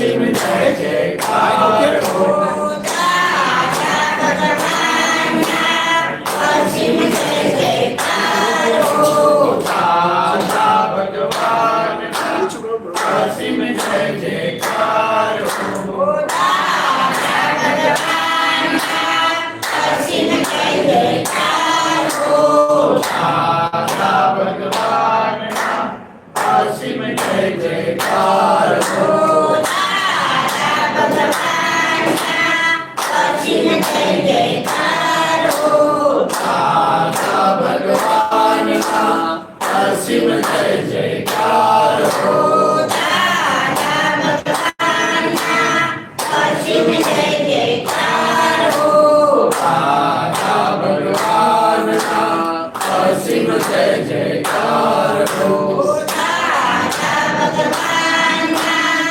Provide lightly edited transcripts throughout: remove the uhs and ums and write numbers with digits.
અસીમ જય જયકાર હો અસીમ જય જયકાર હો દાદા ભગવાનના અસીમ જય જયકાર હો દાદા ભગવાનના અસીમ જય જયકાર હો દાદા ભગવાનના અસીમ જય જયકાર હો દાદા ભગવાનના અસીમ જય જયકાર હો દાદા ભગવાનના અસીમ જય જયકાર હો દાદા ભગવાનના અસીમ જય જયકાર હો દાદા ભગવાનના અસીમ જય જયકાર હો દાદા ભગવાનના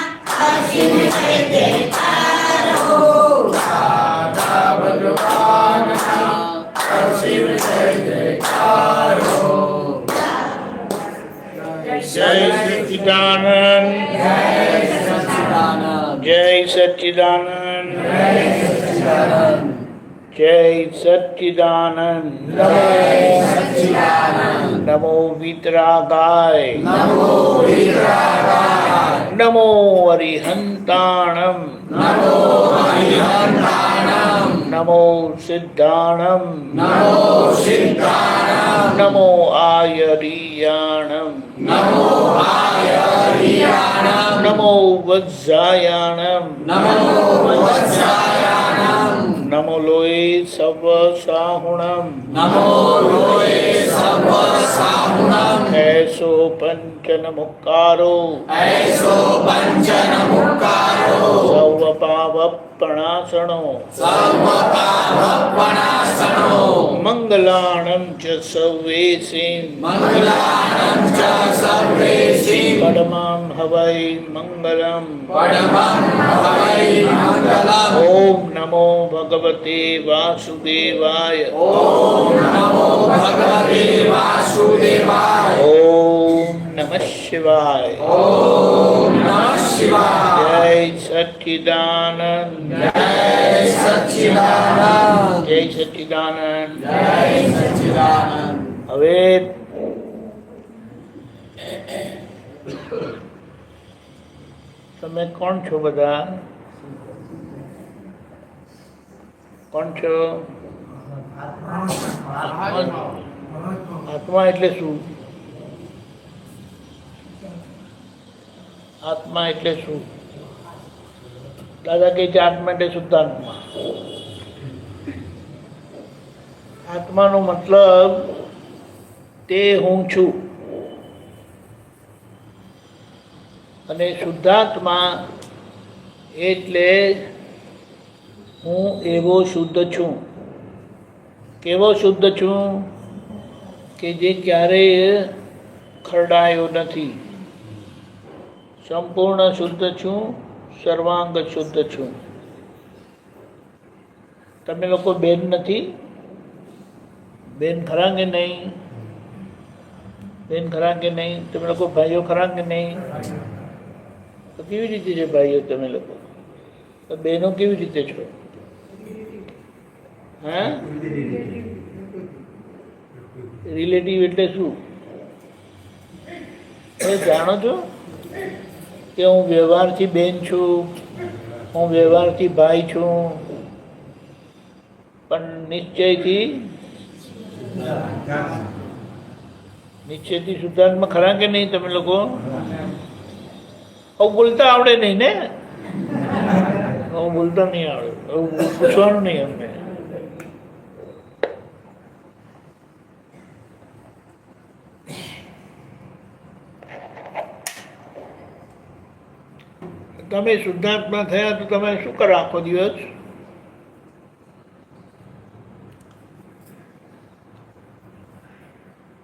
અસીમ જય જયકાર હો દાદા ભગવાનના અસીમ જય જયકાર હો જય સચ્ચિદાનંદ જય સચ્ચિદાનંદ જય સચ્ચિદાનંદ નમો વિતરાગાય નમો અરિહંતાણમ નમો સિદ્ધાણમ નમો આયરિયાણમ નમો વજ્જાયાણમ નમો લોય સવ સાહુણમ એસો પંચન મુક્કારો સર્વ પાવપણાસણો મંગલાણં ચ સર્વેસિં પડમં હવૈ મંગલમ ઓમ નમો ભગવતે વાસુદેવાય ઓમ નમઃ શિવાય જય સચ્ચિદાનંદ જય સચ્ચિદાનંદ હવે તમે કોણ છો બધા? કોણ છો? આત્મા એટલે શું? આત્મા એટલે શું? દાદા કહે છે આત્મા એટલે શુદ્ધાત્મા. આત્માનો મતલબ તે હું છું, અને શુદ્ધાત્મા એટલે હું એવો શુદ્ધ છું. કેવો શુદ્ધ છું? કે જે ક્યારેય ખરડાયો નથી. સંપૂર્ણ શુદ્ધ છું, સર્વાંગ શુદ્ધ છું. તમે લોકો બેન નથી? બેન ખરા કે નહીં? બેન ખરા કે નહીં? તમે લોકો ભાઈઓ ખરા કે નહીં? તો કેવી રીતે છે ભાઈઓ તમે લોકો? તો બહેનો કેવી રીતે છો? હા, રિલેટિવ એટલે શું? તમે જાણો છો કે હું વ્યવહારથી બેન છું, હું વ્યવહારથી ભાઈ છું, પણ નિશ્ચયથી શુદ્ધાત્મા ખરા કે નહીં તમે લોકો? હવે બોલતા આવડે નહીં ને? હવે બોલતા નહીં આવડે, હવે પૂછવાનું નહીં અમને. તમે શુદ્ધાત્મા થયા તો તમે શું કરો આખો દિવસ?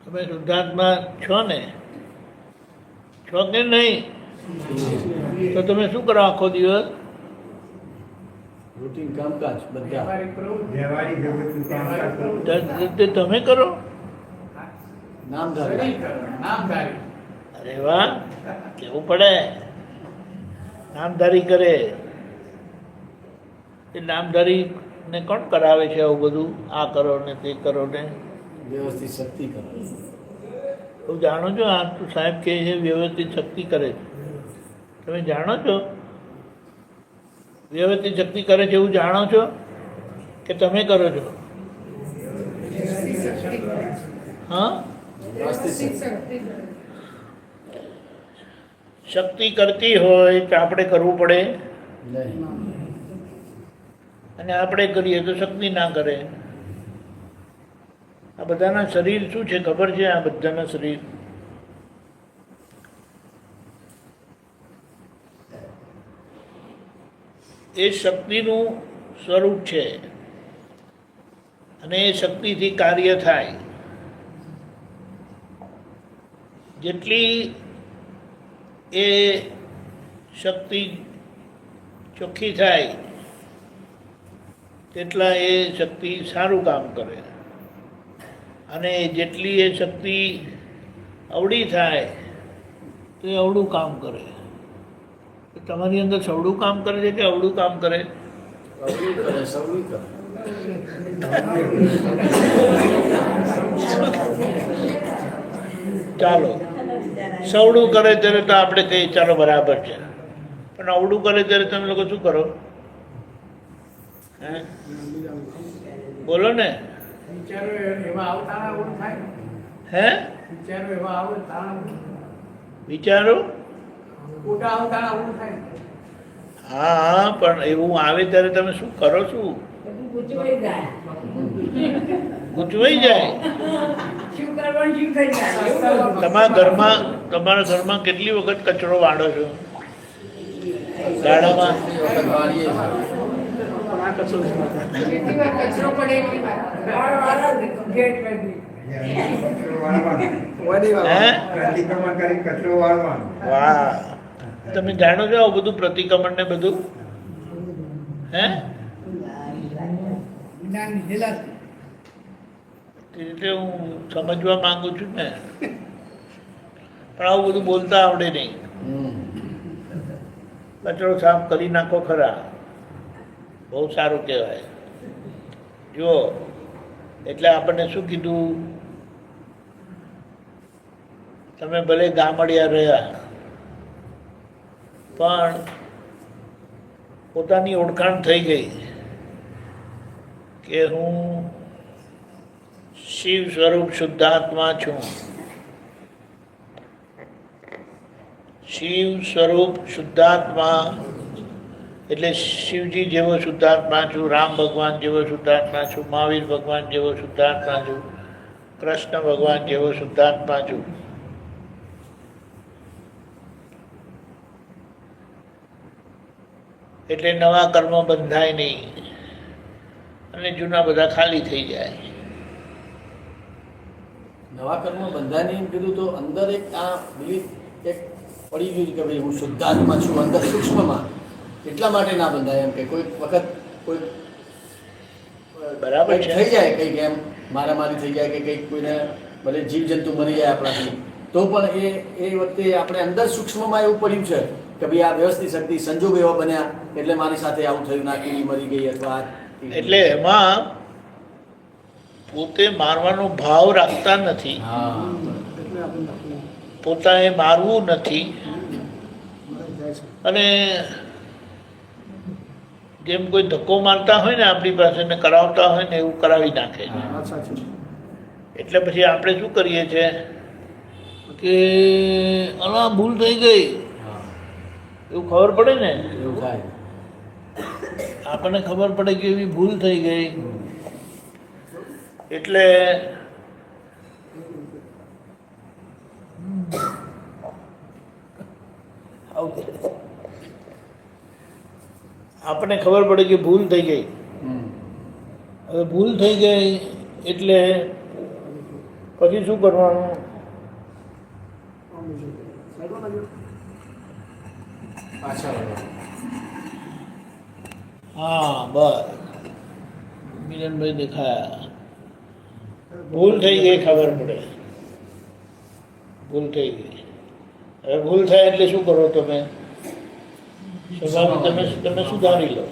તમે શુદ્ધાત્મા છો ને? છો કે નહીં? તો તમે શું કરો આખો દિવસ? રૂટીન કામકાજ બધા તમે કરો? નામધારી. અરે વાહ, કેવું પડે. નામધારી કરે એ નામધારીને કોણ કરાવે છે આવું બધું? આ કરો ને તે કરો ને વ્યવસ્થિત શક્તિ કરો. તું જાણો છો? આ તું સાહેબ કહે છે વ્યવસ્થિત શક્તિ કરે છે, તમે જાણો છો? વ્યવસ્થિત શક્તિ કરે છે એવું જાણો છો કે તમે કરો છો? હા, શક્તિ કરતી હોય તો આપણે કરવું પડે અને આપણે કરીએ તો શક્તિ ના કરે. આ બધાના શરીર શું છે ખબર છે? આ બધાના શરીર એ શક્તિનું સ્વરૂપ છે અને એ શક્તિથી કાર્ય થાય. જેટલી એ શક્તિ ચોખ્ખી થાય તેટલા એ શક્તિ સારું કામ કરે, અને જેટલી એ શક્તિ અવળી થાય તો એ અવળું કામ કરે. તમારી અંદર સવડું કામ કરે છે કે અવળું કામ કરે? ચાલો, સવડું કરે ત્યારે તો આપણે કહીએ ચાલો બરાબર છે, પણ અવળું કરે ત્યારે તમે લોકો શું કરો? હે, બોલો ને. હે, વિચારો? હા, પણ એવું આવે ત્યારે તમે શું કરો? શું ગૂંચવાઈ જાય? તમારા ઘરમાં કેટલી વખત કચરો વાળો છો? ગાડામાં વાહ, તમે જાણો છો આવું બધું પ્રતિક્રમણ ને બધું? હે, એટલે હું સમજવા માંગુ છું ને, પણ આવું બધું બોલતા આવડે નહીં. કચરો સાફ કરી નાખો ખરા, બહુ સારું કહેવાય. જુઓ, એટલે આપણને શું કીધું? તમે ભલે ગામડિયા રહ્યા પણ પોતાની ઓળખાણ થઈ ગઈ કે હું શિવ સ્વરૂપ શુદ્ધાત્મા છું. શિવ સ્વરૂપ શુદ્ધાત્મા એટલે શિવજી જેવો શુદ્ધાત્મા છું, રામ ભગવાન જેવો શુદ્ધાત્મા છું, મહાવીર ભગવાન જેવો શુદ્ધાત્મા છું, કૃષ્ણ ભગવાન જેવો શુદ્ધાત્મા છું. એટલે નવા કર્મ બંધાય નહીં અને જૂના બધા ખાલી થઈ જાય. નવા કર્મ બંધાય નહીં કીધું તો અંદર એક આ બિલીફ એક પડી ગયું કે ભાઈ હું શુદ્ધાત્મા છું અંદર સૂક્ષ્મમાં, એટલા માટે ના બંધાય. એમ કે કોઈ વખત કોઈ બરાબર છે થઈ જાય, કંઈક એમ મારામારી થઈ જાય કે કંઈક કોઈને ભલે જીવજંતુ મરી જાય આપણાથી, તો પણ એ વખતે આપણે અંદર સૂક્ષ્મમાં એવું પડ્યું છે કે ભાઈ આ વ્યવસ્થિત શક્તિ સંજોગ એવા બન્યા એટલે મારી સાથે આવું થયું, ના કીડી મરી ગઈ અથવા એટલે એમાં પોતે મારવાનો ભાવ રાખતા નથી, પોતાએ મારવું નથી. અને જેમ કોઈ ધક્કો મારતા હોય ને આપણી પાસે ને કરાવતા હોય ને એવું કરાવી નાખે છે. એટલે પછી આપણે શું કરીએ છીએ કે અલા ભૂલ થઈ ગઈ એવું ખબર પડે ને, એવું થાય. આપણને ખબર પડે કે એવી ભૂલ થઈ ગઈ એટલે આપણને ખબર પડે કે ભૂલ થઈ ગઈ. હવે ભૂલ થઈ ગઈ એટલે પછી શું કરવાનું? હા, બસ મિલનભાઈ દેખાયા. ભૂલ થઈ ગઈ ખબર પડે, ભૂલ થઈ ગઈ. હવે ભૂલ થાય એટલે શું કરો તમે? સ્વભાવ તમે સુધારી લો,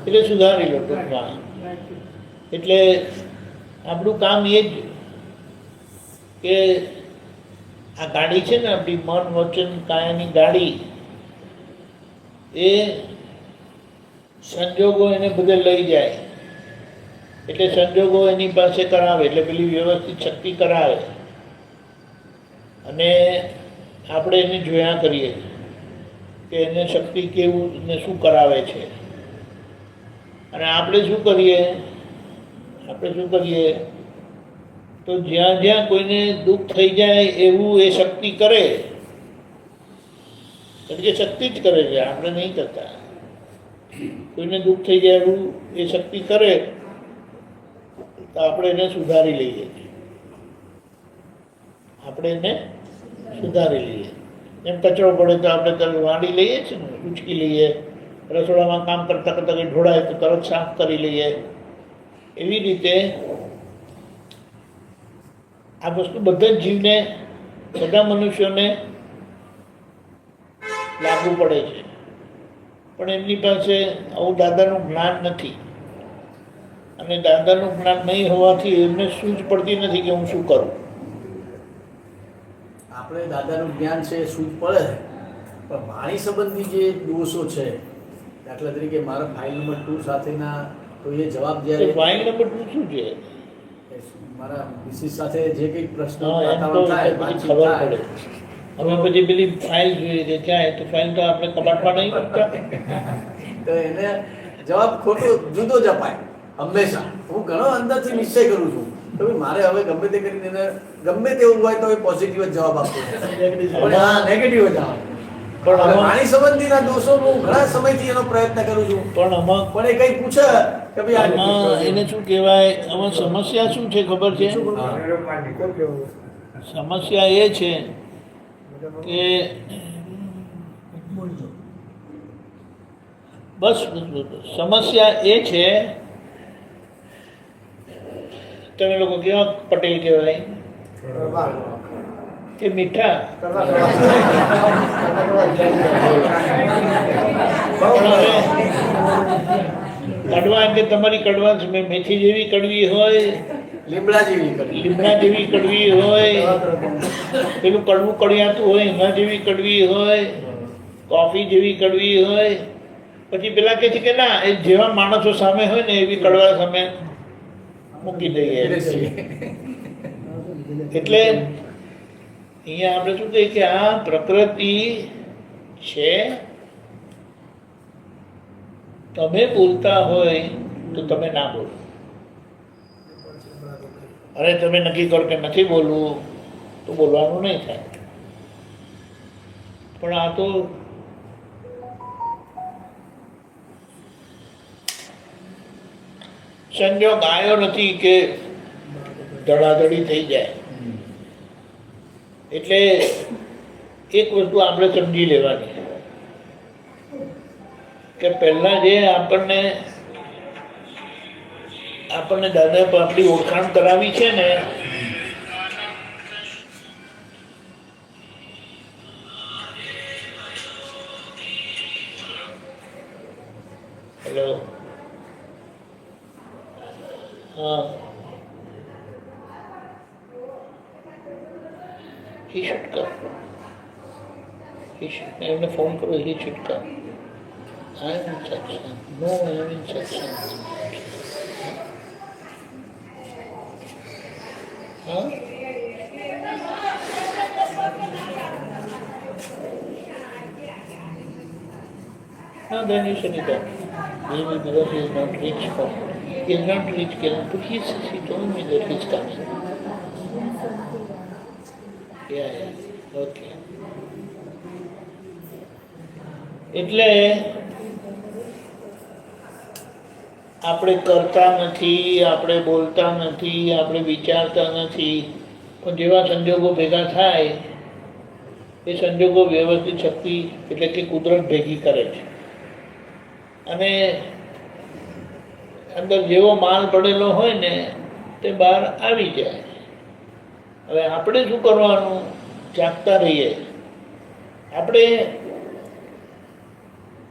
એટલે સુધારી લો ટૂંકમાં. એટલે આપણું કામ એ જ કે આ ગાડી છે ને આપણી મન વચન કાયાની ગાડી, એ સંજોગો એને બધે લઈ જાય, એટલે સંજોગો એની પાસે કરાવે, એટલે પેલી વ્યવસ્થિત શક્તિ કરાવે, અને આપણે એને જોયા કરીએ કે એને શક્તિ કેવું ને શું કરાવે છે. અને આપણે શું કરીએ તો જ્યાં જ્યાં કોઈને દુઃખ થઈ જાય એવું એ શક્તિ કરે, કારણ કે શક્તિ જ કરે છે, આપણે નહીં કરતા. કોઈને દુઃખ થઈ જાય એવું એ શક્તિ કરે તો આપણે એને સુધારી લઈએ છીએ, એમ કચરો પડે તો આપણે તરત વાળી લઈએ છીએ ને, ઉચકી લઈએ. રસોડામાં કામ કરતાં કરતાં કંઈ ઢોળાય તો તરત સાફ કરી લઈએ. એવી રીતે આ વસ્તુ બધા જ જીવને, બધા મનુષ્યોને લાગુ પડે છે, પણ એમની પાસે આવું દાદાનું જ્ઞાન નથી, અને દાદાનું જ્ઞાન નહીં હોવાથી એમને સૂઝ પડતી નથી કે હું શું કરું. આપણે દાદાનું જ્ઞાન છે સૂઝ પડે, પણ વાણી સંબંધી જે દોષો છે, દાખલા તરીકે મારા ફાઇલ નંબર 2 સાથેના તો એ જવાબ જ્યારે ફાઇલ નંબર 2 શું છે, મારા મિસિસ સાથે જે કંઈ પ્રશ્ન એમ તો વાતાવરણ થાય, પછી વાતચીત ખબર થાય, પડે. હવે પછી પેલી ફાઇલ જોઈએ છે ક્યાં, તો ફાઇલ તો આપણે કબાટમાં નહીં મૂકતા. તો એને જવાબ ખોટો જુદો જ અપાય હંમેશા. હું ઘણો અંદરથી નિશ્ચય કરું છું તો ભઈ મારે હવે ગમે તે કરીને એને ગમે તેવું હોય તો એ પોઝિટિવ જ જવાબ આપવો છે, પણ હા નેગેટિવ જ આવે. પણ હવે આમાં વાણી સંબંધીના દોષો હું ઘણા સમયથી એનો પ્રયત્ન કરું છું, પણ આમાં પણ એ કંઈ પૂછે કે ભાઈ આમાં એને શું કહેવાય, આમાં સમસ્યા શું છે ખબર છે? સમસ્યા એ છે કે બસ સમસ્યા એ છે, તમે લોકો કેવા પટેલ કહેવાય કે મીઠા, કડવા કે તમારી કડવા મેથી જેવી કડવી હોય, લીમડા જેવી કરી લીમડા જેવી કડવી હોય, પેલું કડવું કડિયાતું હોય એના જેવી કડવી હોય, કોફી જેવી કડવી હોય. પછી પેલા કહે છે કે ના, એ જેવા માણસો સામે હોય ને એવી કડવા સામે મૂકી દઈએ. એટલે અહીંયા આપણે શું કહીએ કે આ પ્રકૃતિ છે, તમે બોલતા હોય તો તમે ના બોલો. અરે તમે નક્કી કરો કે નથી બોલવું તો બોલવાનું નહીં થાય. પણ આ તો સંજોગ આવ્યો નથી કે ધડાધડી થઈ જાય. એટલે એક વસ્તુ આપણે સમજી લેવાની કે પહેલા જે આપણને દાદા આપણી ઓળખાણ કરાવી છે ને, હેલો, હા, he should come. એમને ફોન કરો, he should come. I am in satsang. No, I am in satsang. Huh? No, then you should come. Maybe because he is not rich for he is not rich, but he told me that he is coming. Yeah, okay. એટલે આપણે કરતા નથી, આપણે બોલતા નથી, આપણે વિચારતા નથી, પણ જેવા સંજોગો ભેગા થાય એ સંજોગો વ્યવસ્થિત શક્તિ એટલે કે કુદરત ભેગી કરે છે, અને અંદર જેવો માલ પડેલો હોય ને તે બહાર આવી જાય. હવે આપણે શું કરવાનું? જાગતા રહીએ. આપણે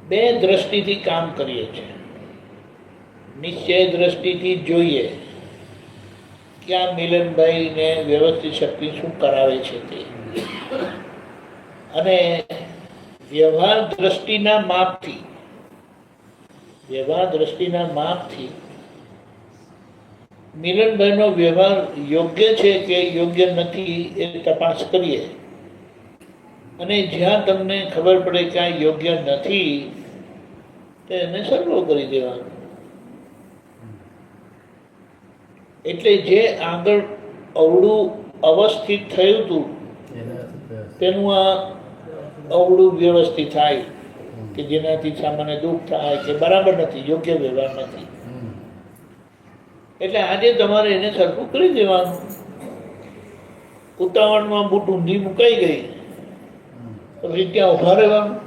બે દ્રષ્ટિથી કામ કરીએ છીએ. નિશ્ચય દ્રષ્ટિથી જોઈએ કે આ મિલનભાઈને વ્યવસ્થિત શક્તિ શું કરાવે છે તે, અને વ્યવહાર દ્રષ્ટિના માપથી મિલનભાઈનો વ્યવહાર યોગ્ય છે કે યોગ્ય નથી એ તપાસ કરીએ, અને જ્યાં તમને ખબર પડે કે આ યોગ્ય નથી તો એને સર્વ કરી દેવાનું. એટલે જે આગળ અવળું અવસ્થિત થયું હતું તેનું આ અવળું વ્યવસ્થિત થાય કે જેનાથી સામાન્ય દુઃખ થાય કે બરાબર નથી, યોગ્ય વ્યવહાર નથી. એટલે આજે તમારે એને સરખું કરી દેવાનું. ઉતાવળમાં બૂટ ઊંધી મુકાઈ ગઈ પછી ત્યાં ઉભા રહેવાનું.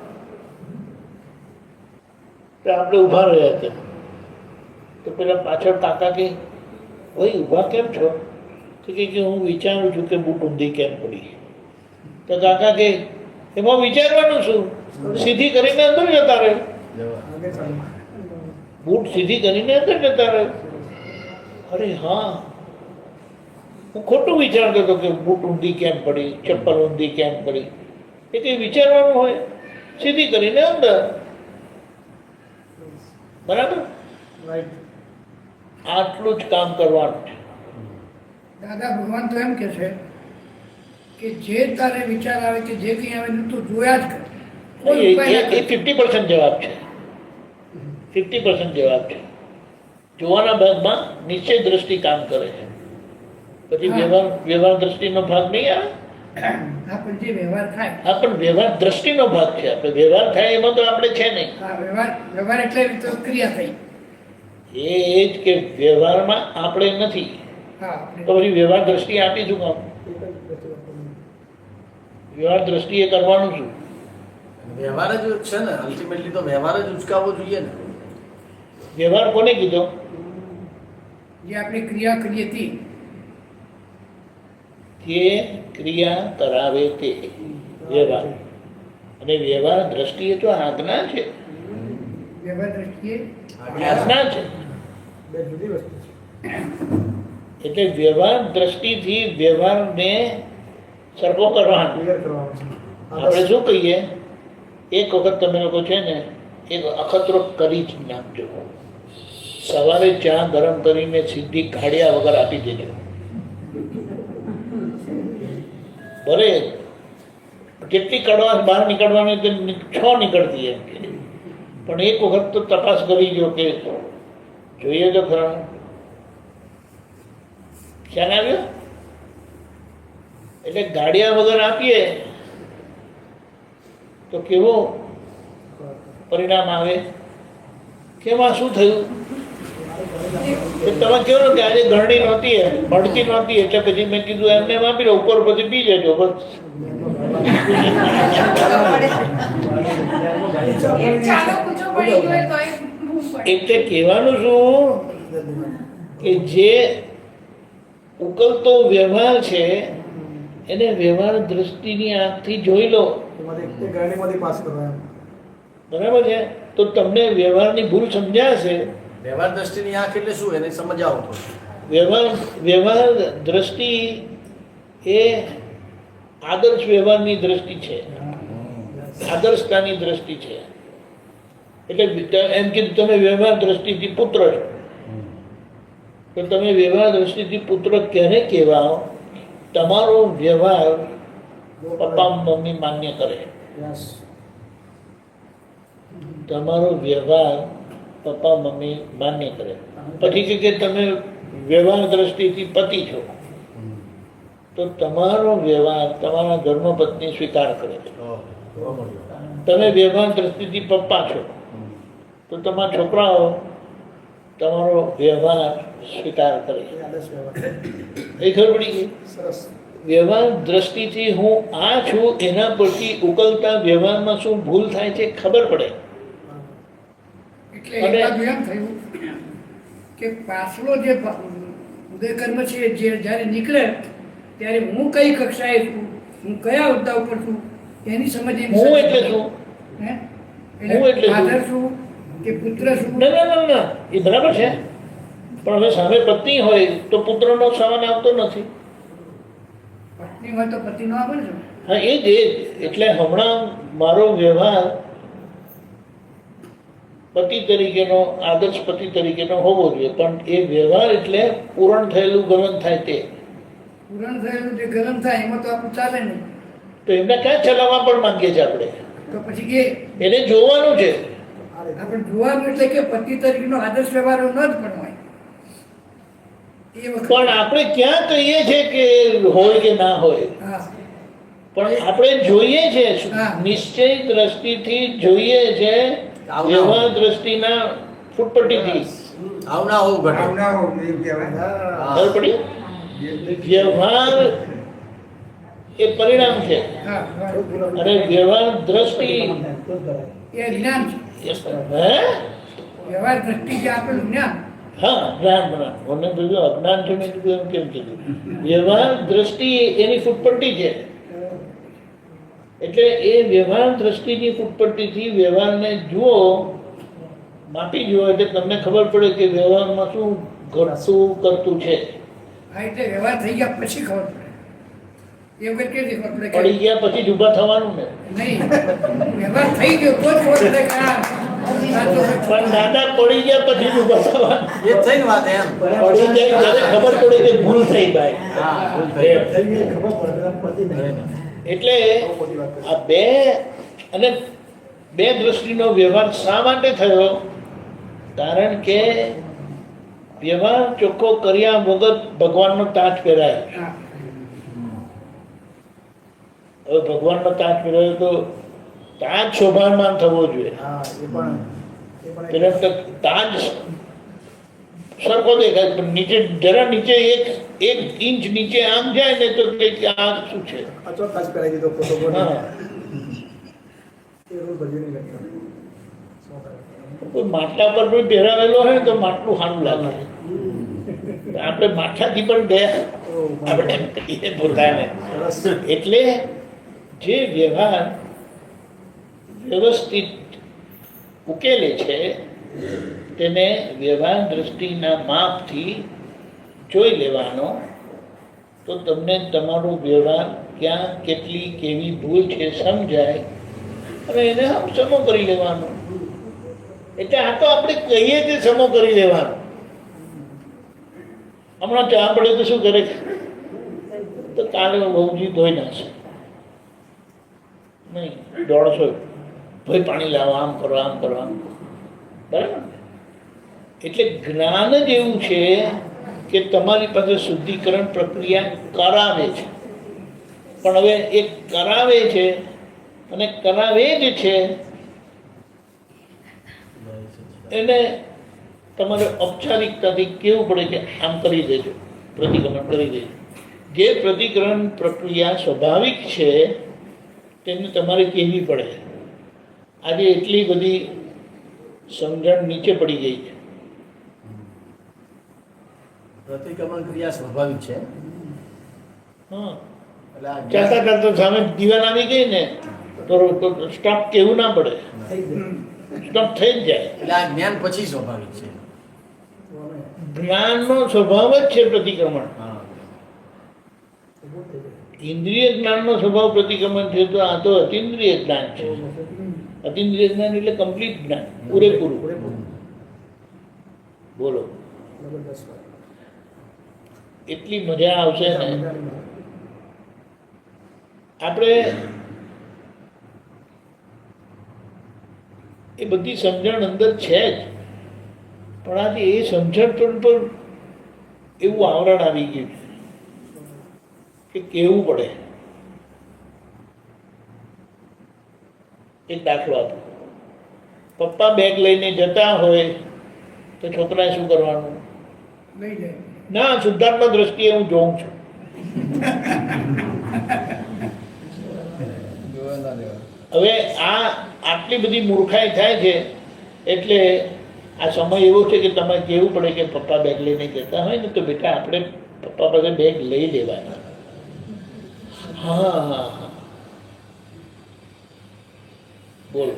તો આપણે ઉભા રહ્યા હતા તો પેલા પાછળ કાકા કે ભાઈ ઊભા કેમ છો? તો કે હું વિચારું છું કે બૂટ ઊંધી કેમ પડી. તો કાકા કે એમાં વિચારવાનું શું, સીધી કરીને અંદર જતા રહે. બૂટ સીધી કરીને અંદર જતા રહે. અરે હા, હું ખોટું વિચારતો હતો કે બૂટ ઊંધી કેમ પડી, ચપ્પલ ઊંધી કેમ પડી. એ કંઈ વિચારવાનું હોય, સીધી કરીને અંદર. બરાબર, આટલું જ કામ કરવાનું છે. દાદા ભગવાન તો એમ કે છે કે જે તારે વિચાર આવે કે જે કંઈ આવે તું જોયા જ કર. કોઈ ઉપાય ના એ કર. 50% જવાબ છે. 50% જવાબ છે. જોવાના ભાગમાં નિશ્ચય દ્રષ્ટિ કામ કરે છે, પછી વ્યવહાર દ્રષ્ટિનો ભાગ નહીં આવે. હા, પણ જે વ્યવહાર થાય, હા, પણ વ્યવહાર દ્રષ્ટિનો ભાગ છે. આપણે વ્યવહાર થાય એમાં તો આપણે છે નહીં. હા, વ્યવહાર એટલે તો ક્રિયા થઈ. એ જ કે વ્યવહારમાં આપણે નથી, હા, તો પછી વ્યવહાર દ્રષ્ટિ આપી શું કામ? વ્યવહાર દ્રષ્ટિએ કરવાનું શું? વ્યવહાર જ છે ને, અલ્ટિમેટલી તો વ્યવહાર જ ઉચકાવવો જોઈએ ને. વ્યવહાર કોને કીધો? જે આપણે ક્રિયા કરીએ તે. જે ક્રિયા કરાવે તે વ્યવહાર. અને વ્યવહાર દ્રષ્ટિએ તો આજ્ઞા છે. વ્યવહાર દ્રષ્ટિએ આજ્ઞા છે. એટલે વ્યવહાર દ્રષ્ટિથી વ્યવહારને સરખો કરવાનો. આપણે શું કહીએ, એક વખત તમે લોકો છે ને એક અખતરો કરી જ નાખજો. સવારે ચા ગરમ કરીને સીધી કાઢ્યા વગર આપી દેજો. ભલે જેટલી કડવાશ બહાર નીકળવાની તે 6 નીકળતી એમ કે, પણ એક વખત તો તપાસ કરી જો કે જોઈએ તો ખરા. ખ્યાલ આવ્યો? એટલે ગાડિયા વગર આપીએ તો કેવું પરિણામ આવે? કેમાં શું થયું? તમે કહો કે આજે ગરણી નહોતી, મળતી નહોતી, એટલે પછી મેં કીધું એમને આપી લો, ઉપર પછી પી જજો બસ. એટલે કહેવાનું શું કે જે ઉકલતો વ્યવહાર છે એને વ્યવહાર દ્રષ્ટિની આંખથી જોઈ લો. બરાબર છે? તો તમને વ્યવહારની ભૂલ સમજાશે. વ્યવહાર દ્રષ્ટિની આંખ એટલે શું, એને સમજાવો તો. વ્યવહાર દ્રષ્ટિ એ આદર્શ વ્યવહારની દ્રષ્ટિ છે, આદર્શતાની દ્રષ્ટિ છે. એટલે એમ કે તમે વ્યવહાર દ્રષ્ટિથી પુત્ર છો, તો તમે વ્યવહાર દ્રષ્ટિથી પુત્ર ક્યારે કહેવાઓ? તમારો વ્યવહાર પપ્પા મમ્મી માન્ય કરે. તમારો વ્યવહાર પપ્પા મમ્મી માન્ય કરે. પછી કે તમે વ્યવહાર દ્રષ્ટિથી પતિ છો, તો તમારો વ્યવહાર તમારા ધર્મપત્ની સ્વીકાર કરે છે. તમે વ્યવહાર દ્રષ્ટિથી પપ્પા છો, તો તમારા છોકરાઓ તમારો વ્યવહાર સ્વીકાર કરે છે. એ ખબર પડી ગઈ? વ્યવહાર દ્રષ્ટિથી હું આ છું એના પરથી ઉકલતા વ્યવહારમાં શું ભૂલ થાય છે ખબર પડે. એટલે એક બાજુ એમ થયું કે પાછલો જે ઉદયકર્મ છે જે જ્યારે નીકળે ત્યારે હું કઈ કક્ષાએ છું, હું કયા હોદ્દા ઉપર છું એની સમજ એની હું સમજ એટલે શું? હે? હું એટલે શું? ફાધર શું કે પુત્ર શું? ના ના ના ના, એ બરાબર છે, પણ હવે સામે પત્ની હોય તો પુત્રનો સવાલ આવતો નથી. પત્ની હોય તો પતિ નો આવે ને. હા, એ જ એટલે હમણાં મારો વ્યવહાર પતિ તરીકેનો, આદર્શ પતિ તરીકેનો હોવો જોઈએ, પણ એ વ્યવહાર એટલે પૂરણ થયેલું ગમન થાય તે. પૂરણ થયેલું જે ગરમ થાય એમાં તો આપણું ચાલે નહીં. તો એમને ક્યાં ચલાવવા પણ માંગીએ છીએ આપણે? તો પછી એને જોવાનું છે. આપણે જોવાનું એટલે કે પતિ તરીકેનો આદર્શ વ્યવહાર ન જ પણ હોય એ વખત. પણ આપણે ક્યાં કહીએ છીએ કે હોય કે ના હોય? હા, પણ આપણે જોઈએ છે, હા. નિશ્ચય દ્રષ્ટિથી જોઈએ છે, વ્યવહાર દ્રષ્ટિના ફૂટપટ્ટીથી. આવના હોવું ઘટે. ખબર પડી? વ્યવહાર એ પરિણામ છે હા, હા. અને વ્યવહાર દ્રષ્ટિ એ જ્ઞાન છે. હે? વ્યવહાર દ્રષ્ટિ જે આપેલું જ્ઞાન. હા, જ્ઞાન બનાવ. મને બીજું અજ્ઞાન છે, મેં કીધું એમ કેમ કીધું? વ્યવહાર દ્રષ્ટિ એની ફૂટપટ્ટી છે. એટલે એ વ્યવહાર દ્રષ્ટિની ફૂટપટ્ટીથી વ્યવહારને જુઓ, માપી જુઓ, એટલે તમને ખબર પડે કે વ્યવહારમાં શું ઘટતું કરતું છે. આ રીતે વ્યવહાર થઈ ગયા પછી ખબર પડે. એ વખત કેવી ખબર પડે પડી કે ગયા પછી જ ઊભા થવાનું ને. નહીં, વ્યવહાર થઈ ગયો તો જ ખબર પડે કે આ સાચો છે. પણ દાદા પડી ગયા પછી જ ઊભા થવાનું. એ જ થઈ ને વાત એમ. પડી જાય ત્યારે ખબર પડે કે ભૂલ થઈ ભાઈ. હા, ભૂલ થઈ. એટલે આ બે અને બે દ્રષ્ટિનો વ્યવહાર શા માટે થયો? કારણ કે વ્યવહાર ચોખ્ખો કર્યા વગર ભગવાનનો તાજ પહેરાય. હા, હવે ભગવાનનો તાજ પહેરાયો તો તાજ શોભાયમાન થવો જોઈએ. પેલા તો તાજ સરખો દેખાય, પણ નીચે જરા નીચે એક ઇંચ નીચે આમ જાય ને તો કે આ શું છે? હા. કોઈ માટલા પર કોઈ પહેરાવેલો હોય તો માટલું સારું લાગે. આપણે માથાથી પણ ગયા આપણે એમ કહીએ પોતાને. એટલે જે વ્યવહાર વ્યવસ્થિત ઉકેલે છે તેને વ્યવહાર દ્રષ્ટિના માપથી જોઈ લેવાનો, તો તમને તમારો વ્યવહાર ક્યાં કેટલી કેવી ભૂલ છે સમજાય અને એને સમો કરી લેવાનો. એટલે આ તો આપણે કહીએ તે સમો કરી લેવાનો. હમણાં ચા પડે તો શું કરે? તો કાલે બહુજી ધોઈ નાખશે નહીં, દોડશો ભાઈ પાણી લાવો, આમ કરો, આમ કરો, આમ કરો. બરાબર? એટલે જ્ઞાન જ એવું છે કે તમારી પાસે શુદ્ધિકરણ પ્રક્રિયા કરાવે છે, પણ હવે એ કરાવે છે અને કરાવે જ છે એને તમારે ઔપચારિકતાથી કેવું પડે કે આમ કરી દેજો, પ્રતિક્રમણ કરી દેજો. જે પ્રતિક્રમણ પ્રક્રિયા સ્વાભાવિક છે તેને તમારે કહેવી પડે. આજે એટલી બધી સમજણ નીચે પડી ગઈ છે. પ્રતિક્રમણ ક્રિયા સ્વાભાવિક છે. હા, એટલે આ ચાલતા ચાલતા સામે દીવાલ આવી ગઈ ને તો સ્ટોપ કેવું ના પડે, સ્ટોપ થઈ જ જાય. એટલે આ જ્ઞાન પછી સ્વાભાવિક છે. જ્ઞાનનો સ્વભાવ જ છે પ્રતિક્રમણ. હા. ઇન્દ્રિય જ્ઞાનનો સ્વભાવ પ્રતિક્રમણ છે, તો આ તો અતિન્દ્રિય જ્ઞાન છે. અતિન્દ્રિય જ્ઞાન એટલે કમ્પ્લીટ જ્ઞાન, પૂરેપૂરું. બોલો, એટલી મજા આવશે ને. આપણે એ બધી સમજણ અંદર છે જ, પણ આજે એ સમજણ પર એવું આવરણ આવી ગયું છે કે કહેવું પડે. એક દાખલો આપો. પપ્પા બેગ લઈને જતા હોય તો છોકરાએ શું કરવાનું? લઈ જાય. ના, શુદ્ધાત્મા દ્રષ્ટિએ હું જોઉં છું. હવે આ આટલી બધી મૂર્ખાઈ થાય છે, એટલે આ સમય એવો છે કે તમારે કહેવું પડે કે પપ્પા બેગ લઈને જતા હોય ને તો બેટા આપણે પપ્પા પાસે બેગ લઈ લેવાના. હા, બોલો.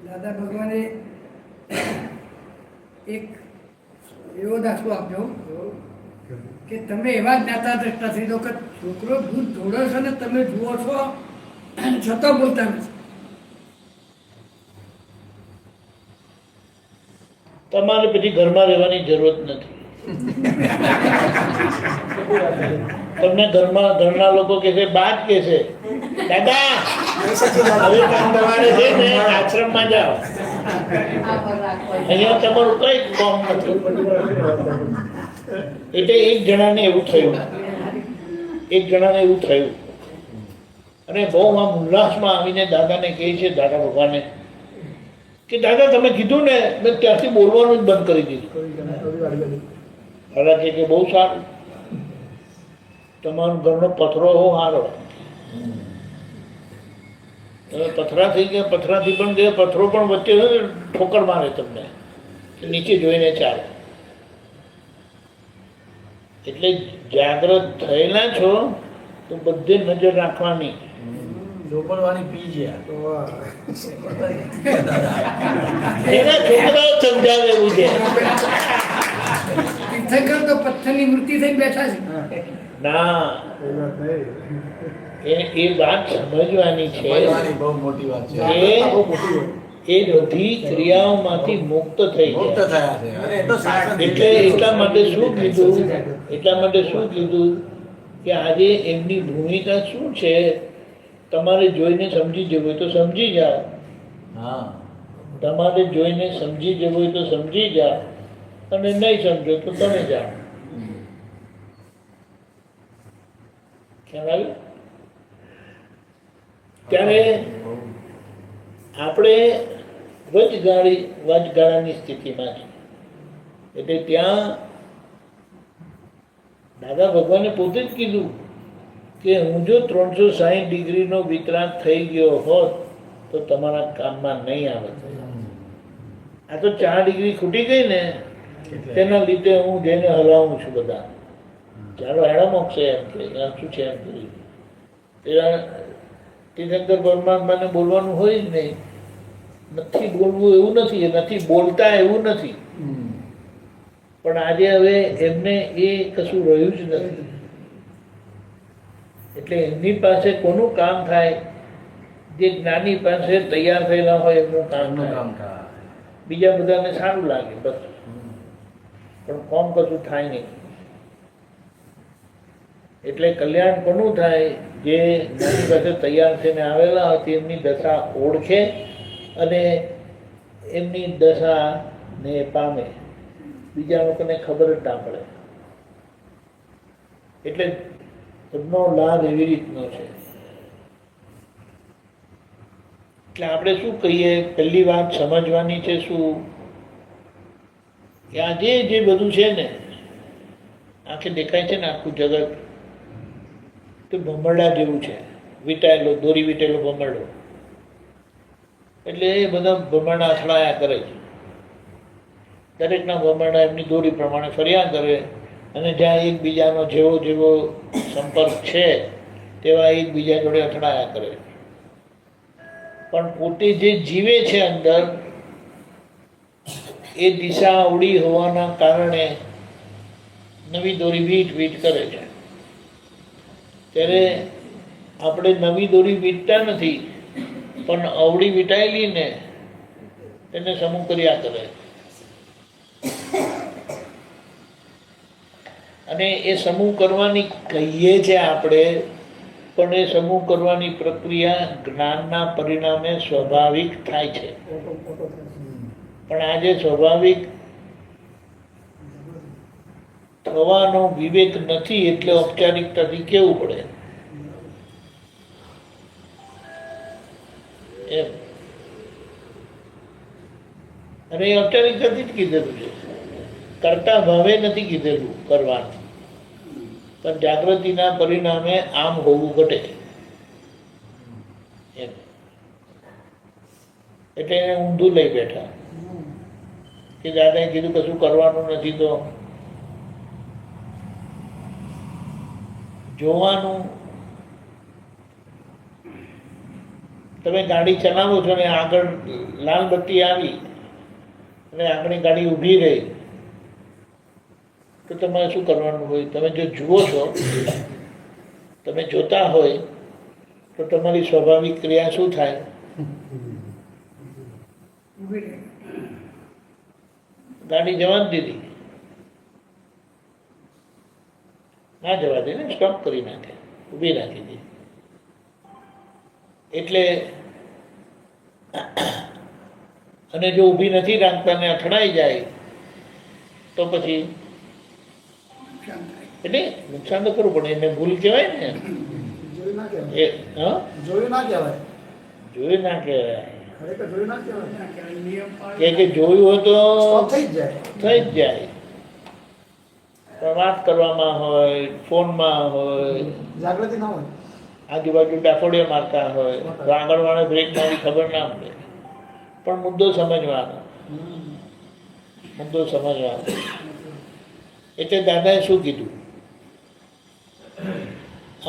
દાદા ભગવાને એક એવો દાખલો આપ્યો કે તમે એવા જ્ઞાતા દ્રષ્ટા થઈ દો કે છોકરો દૂધ ઢોળે છે ને તમે જુઓ છો છતાં બોલતા નથી. તમારે પછી ઘરમાં રહેવાની જરૂરત નથી. તમને ઘરના લોકો કહે છે, બા જ કહે છે, દાદા હવે કામ તમારે છે ને આશ્રમમાં જાઓ, અહીંયા તમારું કઈ કામ નથી. એટલે એક જણાને એવું થયું અને બહુ આમ ઉલ્લાસમાં આવીને દાદાને કહે છે, દાદા ભગવાને કે દાદા તમે કીધું ને મેં ત્યાંથી બોલવાનું જ બંધ કરી દીધું. દાદા કહે કે બહુ સારું, તમારો ઘરનો પથરો હો સારો. તમે પથરા થઈ ગયા, પથરાથી પણ ગયા, પથરો પણ વચ્ચે ઠોકર મારે તમને, નીચે જોઈને ચાલો. એટલે જાગ્રત થયેલા છો તો બધે નજર રાખવાની. ચોપડવાની પી છે એના છોકરાઓ સમજાવે એવું છે. તીર્થંકર તો પથ્થરની મૂર્તિ થઈને બેઠા છે. ના, એ વાત સમજવાની છે સમજવાની બહુ મોટી વાત છે. કે એ બધી ક્રિયાઓમાંથી મુક્ત થઈ મુક્ત ગયા. થયા છે અને એ તો શાસન એટલે એટલા માટે શું કીધું કે આજે એમની ભૂમિકા શું છે, તમારે જોઈને સમજી જવું હોય તો સમજી જાઓ. હા, તમારે જોઈને સમજી જવું હોય તો સમજી જાઓ, અને નહીં સમજો તો તમે જાઓ. ખ્યાલ આવ્યો? ત્યારે આપણે વચગાળાની સ્થિતિમાં છે. એટલે ત્યાં દાદા ભગવાને પોતે જ કીધું કે હું જો 360 ડિગ્રીનો વિકરાંત થઈ ગયો હોત તો તમારા કામમાં નહીં આવે. આ તો 4 ડિગ્રી ખૂટી ગઈ ને તેના લીધે હું જેને હલાવું છું બધા, ચાલો હેડા મોક્ષે એમ કે શું છે એમ કરી. તીર્થંકર પરમાત્માને બોલવાનું હોય જ નહીં. નથી બોલવું એવું નથી, નથી બોલતા એવું નથી, પણ આજે હવે એમને એ કશું રહ્યું જ નથી. એટલે એમની પાસે કોનું કામ થાય? જે જ્ઞાની પાસે તૈયાર થયેલા હોય એમનું કામ થાય. બીજા બધાને સારું લાગે બસ, પણ કોમ કશું થાય નહીં. એટલે કલ્યાણ કોનું થાય? જે જ્ઞાની પાસે તૈયાર થઈને આવેલા હોય એમની દશા ઓળખે અને એમની દશાને પામે. બીજા લોકોને ખબર જ ના પડે. એટલે એમનો લાભ એવી રીતનો છે. એટલે આપણે શું કહીએ, પહેલી વાત સમજવાની છે શું કે આજે જે બધું છે ને આંખે દેખાય છે ને આખું જગત તો ભમરડા જેવું છે, વીંટાયેલો, દોરી વીંટેલો ભમરડો. એટલે એ બધા ભમરડા અથડાયા કરે છે. દરેકના ભમરડા એમની દોરી પ્રમાણે ફર્યા કરે અને જ્યાં એકબીજાનો જેવો જેવો સંપર્ક છે તેવા એકબીજા જોડે અથડાયા કરે. પણ પોતે જે જીવે છે અંદર એ દિશા ઉડી હોવાના કારણે નવી દોરી વીંટ વીંટ કરે છે. ત્યારે આપણે નવી દોરી વીંટતા નથી, પણ અવળી વીંટાયેલી ને તેને સમૂહ કર્યા કરે. અને એ સમૂહ કરવાની કહીએ છે આપણે, પણ એ સમૂહ કરવાની પ્રક્રિયા જ્ઞાનના પરિણામે સ્વાભાવિક થાય છે. પણ આજે સ્વાભાવિક થવાનો વિવેક નથી, એટલે ઔપચારિકતાથી કેવું પડે એમ. અને એ ઔપચારિકતાથી જ કીધેલું છે, કરતા ભાવે નથી કીધેલું કરવાનું. પણ જાગૃતિના પરિણામે આમ હોવું ઘટે એમ. એટલે એને ઊંધું લઈ બેઠા કે દાદાએ કીધું કશું કરવાનું નથી તો જોવાનું. તમે ગાડી ચલાવો છો ને આગળ લાલ બત્તી આવી અને આગળની ગાડી ઊભી રહી તો તમારે શું કરવાનું હોય? તમે જો જુઓ છો, તમે જોતા હોય તો તમારી સ્વાભાવિક ક્રિયા શું થાય? ઊભી રહે. ગાડી જવા જ દીધી, ના જવા દે ને, સ્ટોપ કરી નાખે, ઊભી રાખી દે. એટલે અને જો ઊભી નથી રાખતા ને અથડાઈ જાય તો પછી નુકસાન થાય. એટલે નુકસાન તો કરવું પડે, એને ભૂલ કહેવાય ને. જોયું ના કહેવાય. એ હા, જોયું ના કહેવાય. જોયું ના કહેવાય. ખરેખર જોયું ના કહેવાય. ના કહેવાય. નિયમ કે પાળો. જોયું હોય તો સ્ટોપ થઈ જ જાય. થઈ જ જાય. પણ વાત કરવામાં હોય, ફોનમાં હોય, જાગૃતિ ના હોય. આજુબાજુ ડાફોડિયા મારતા હોય તો આગળવાળા બ્રેક મારી ખબર ના પડે. પણ મુદ્દો સમજવાનો, મુદ્દો સમજવાનો. એટલે દાદાએ શું કીધું?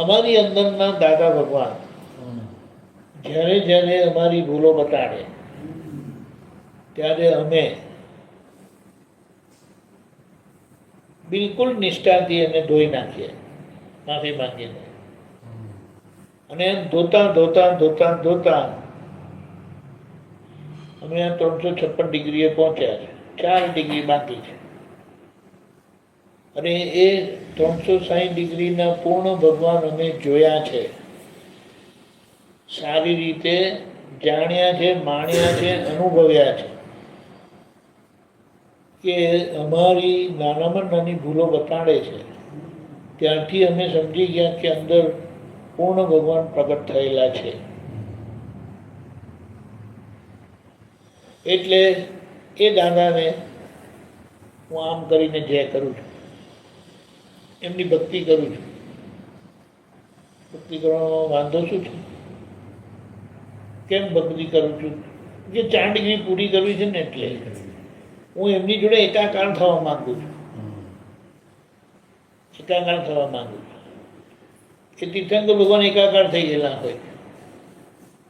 અમારી અંદરના દાદા ભગવાન જ્યારે જ્યારે અમારી ભૂલો બતાડે ત્યારે અમે બિલકુલ નિષ્ઠાથી એને ધોઈ નાખીએ, માફી માંગીને. અને એમ ધોતા ધોતા ધોતા ધોતા અમે આ 356 ડિગ્રીએ પહોંચ્યા છે. 4 ડિગ્રી બાકી છે. અને એ 360 ડિગ્રીના પૂર્ણ ભગવાન અમે જોયા છે, સારી રીતે જાણ્યા છે, માણ્યા છે, અનુભવ્યા છે. કે અમારી નાનામાં નાની ભૂલો બતાડે છે ત્યારથી અમે સમજી ગયા કે અંદર પૂર્ણ ભગવાન પ્રગટ થયેલા છે. એટલે એ દાદાને હું આમ કરીને જય કરું છું, એમની ભક્તિ કરું છું. ભક્તિ કરવામાં વાંધો શું છે? કેમ ભક્તિ કરું છું? જે 4 ડિગ્રી પૂરી કરવી છે ને, એટલે હું એમની જોડે એકાકાર થવા માંગુ છું. એકાકાર થવા માંગુ છું. કે તીર્થંકર ભગવાન એકાકાર થઈ ગયેલા હોય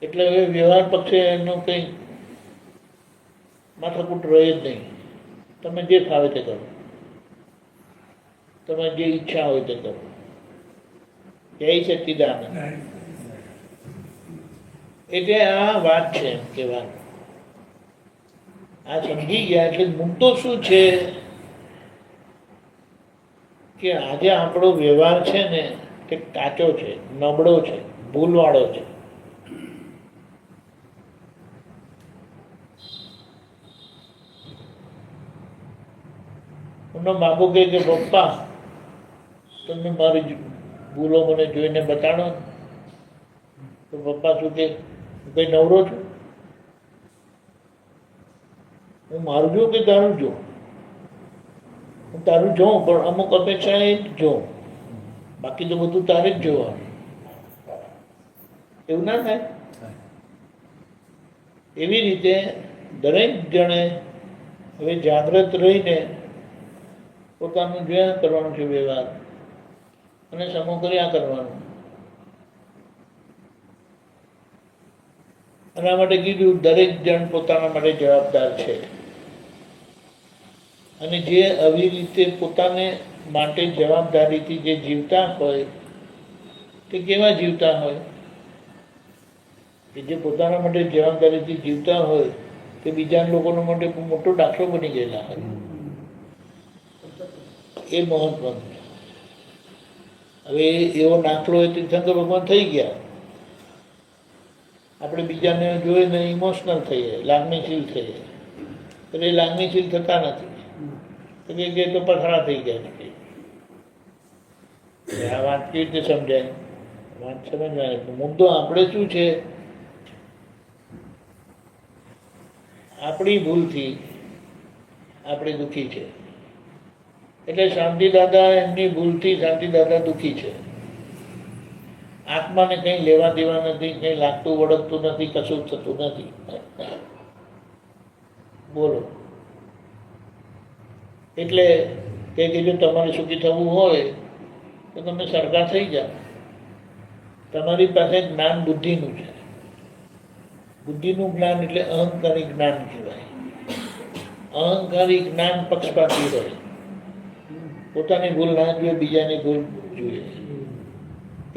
એટલે હવે વ્યવહાર પક્ષે એનું કંઈ માથાકૂટ રહે જ નહીં. તમે જે ફાવે તે કરો, તમે જે ઈચ્છા હોય તે કરો. જય સચ્ચિદાનંદ. એટલે આ વાત છે એમ કહેવાનું. આ સમજી ગયા એટલે મુદ્દો શું છે કે આજે આપણો વ્યવહાર છે ને તે કાચો છે, નબળો છે, ભૂલવાળો છે. એમનો બાપુ કહે કે પપ્પા તમે મારી ભૂલો મને જોઈને બતાડો. તો પપ્પા શું કે, હું કઈ નવરો છું? હું મારું જોઉં કે તારું જોઉં? હું તારું જોઉં, પણ અમુક અપેક્ષા એ જ જોઉં, બાકી તો બધું તારે જ જોવાનું. એવું ના થાય? એવી રીતે દરેક જણે હવે જાગ્રત રહીને પોતાનું જોયા કરવાનું છે વ્યવહાર, અને સમૂહ કર્યા કરવાનું. એના માટે કીધું દરેક જણ પોતાના માટે જવાબદાર છે. અને જે આવી રીતે પોતાને માટે જવાબદારીથી જે જીવતા હોય તે કેવા જીવતા હોય? કે જે પોતાના માટે જવાબદારીથી જીવતા હોય તે બીજા લોકોના માટે મોટો દાખલો બની ગયેલા હોય. એ મહત્વનું છે. હવે એવો દાખલો એ તીર્થંકર ભગવાન થઈ ગયા. આપણે બીજાને જોઈને ઇમોશનલ થઈએ, લાગણીશીલ થઈએ, એટલે એ લાગણીશીલ થતા નથી. કે તો પથરા થઈ ગયા છે. આ વાત કેવી રીતે સમજાય? વાત સમજવાની. મુદ્દો આપણે શું છે? આપણી ભૂલથી આપણે દુઃખી છે. એટલે શાંતિ દાદા એમની ભૂલથી શાંતિ દાદા દુઃખી છે. આત્માને કંઈ લેવા દેવા નથી, કંઈ લાગતું વળગતું નથી, કશું થતું નથી. બોલો. એટલે કે જો તમારે સુખી થવું હોય તો તમે સરખા થઈ જાઓ. તમારી પાસે જ્ઞાન બુદ્ધિનું છે, બુદ્ધિનું જ્ઞાન એટલે અહંકારી જ્ઞાન કહેવાય. અહંકારી જ્ઞાન પક્ષપાતી હોય, પોતાની ભૂલ ના જોઈએ, બીજાની ભૂલ જોઈએ.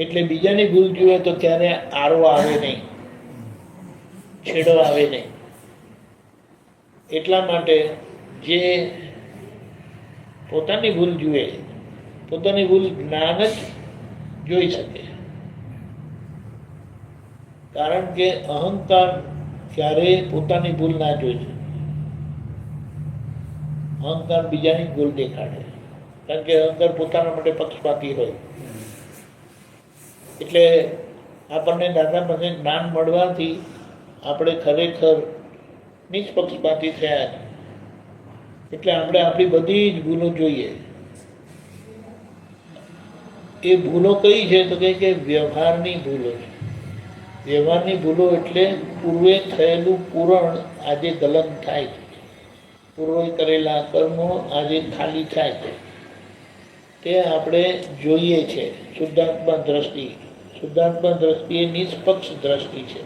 એટલે બીજાની ભૂલ જોઈએ તો ત્યારે આરો આવે નહીં, છેડો આવે નહીં. એટલા માટે જે પોતાની ભૂલ જુએ, પોતાની ભૂલ જ્ઞાન જ જોઈ શકે. કારણ કે અહંકાર ક્યારેય પોતાની ભૂલ ના જોઈ શકે. અહંકાર બીજાની ભૂલ દેખાડે, કારણ કે અહંકાર પોતાના માટે પક્ષપાતી હોય. એટલે આપણને દાદા પાસે જ્ઞાન મળવાથી આપણે ખરેખર નિષ્પક્ષપાતી થયા છે. એટલે આપણે આપણી બધી જ ભૂલો જોઈએ. એ ભૂલો કઈ છે તો કે વ્યવહારની ભૂલો છે. વ્યવહારની ભૂલો એટલે પૂર્વે થયેલું પૂરણ આજે ગલન થાય છે. પૂર્વે કરેલા કર્મો આજે ખાલી થાય છે. તે આપણે જોઈએ છે. શુદ્ધાત્મા દ્રષ્ટિ, શુદ્ધાત્મા દ્રષ્ટિ એ નિષ્પક્ષ દ્રષ્ટિ છે.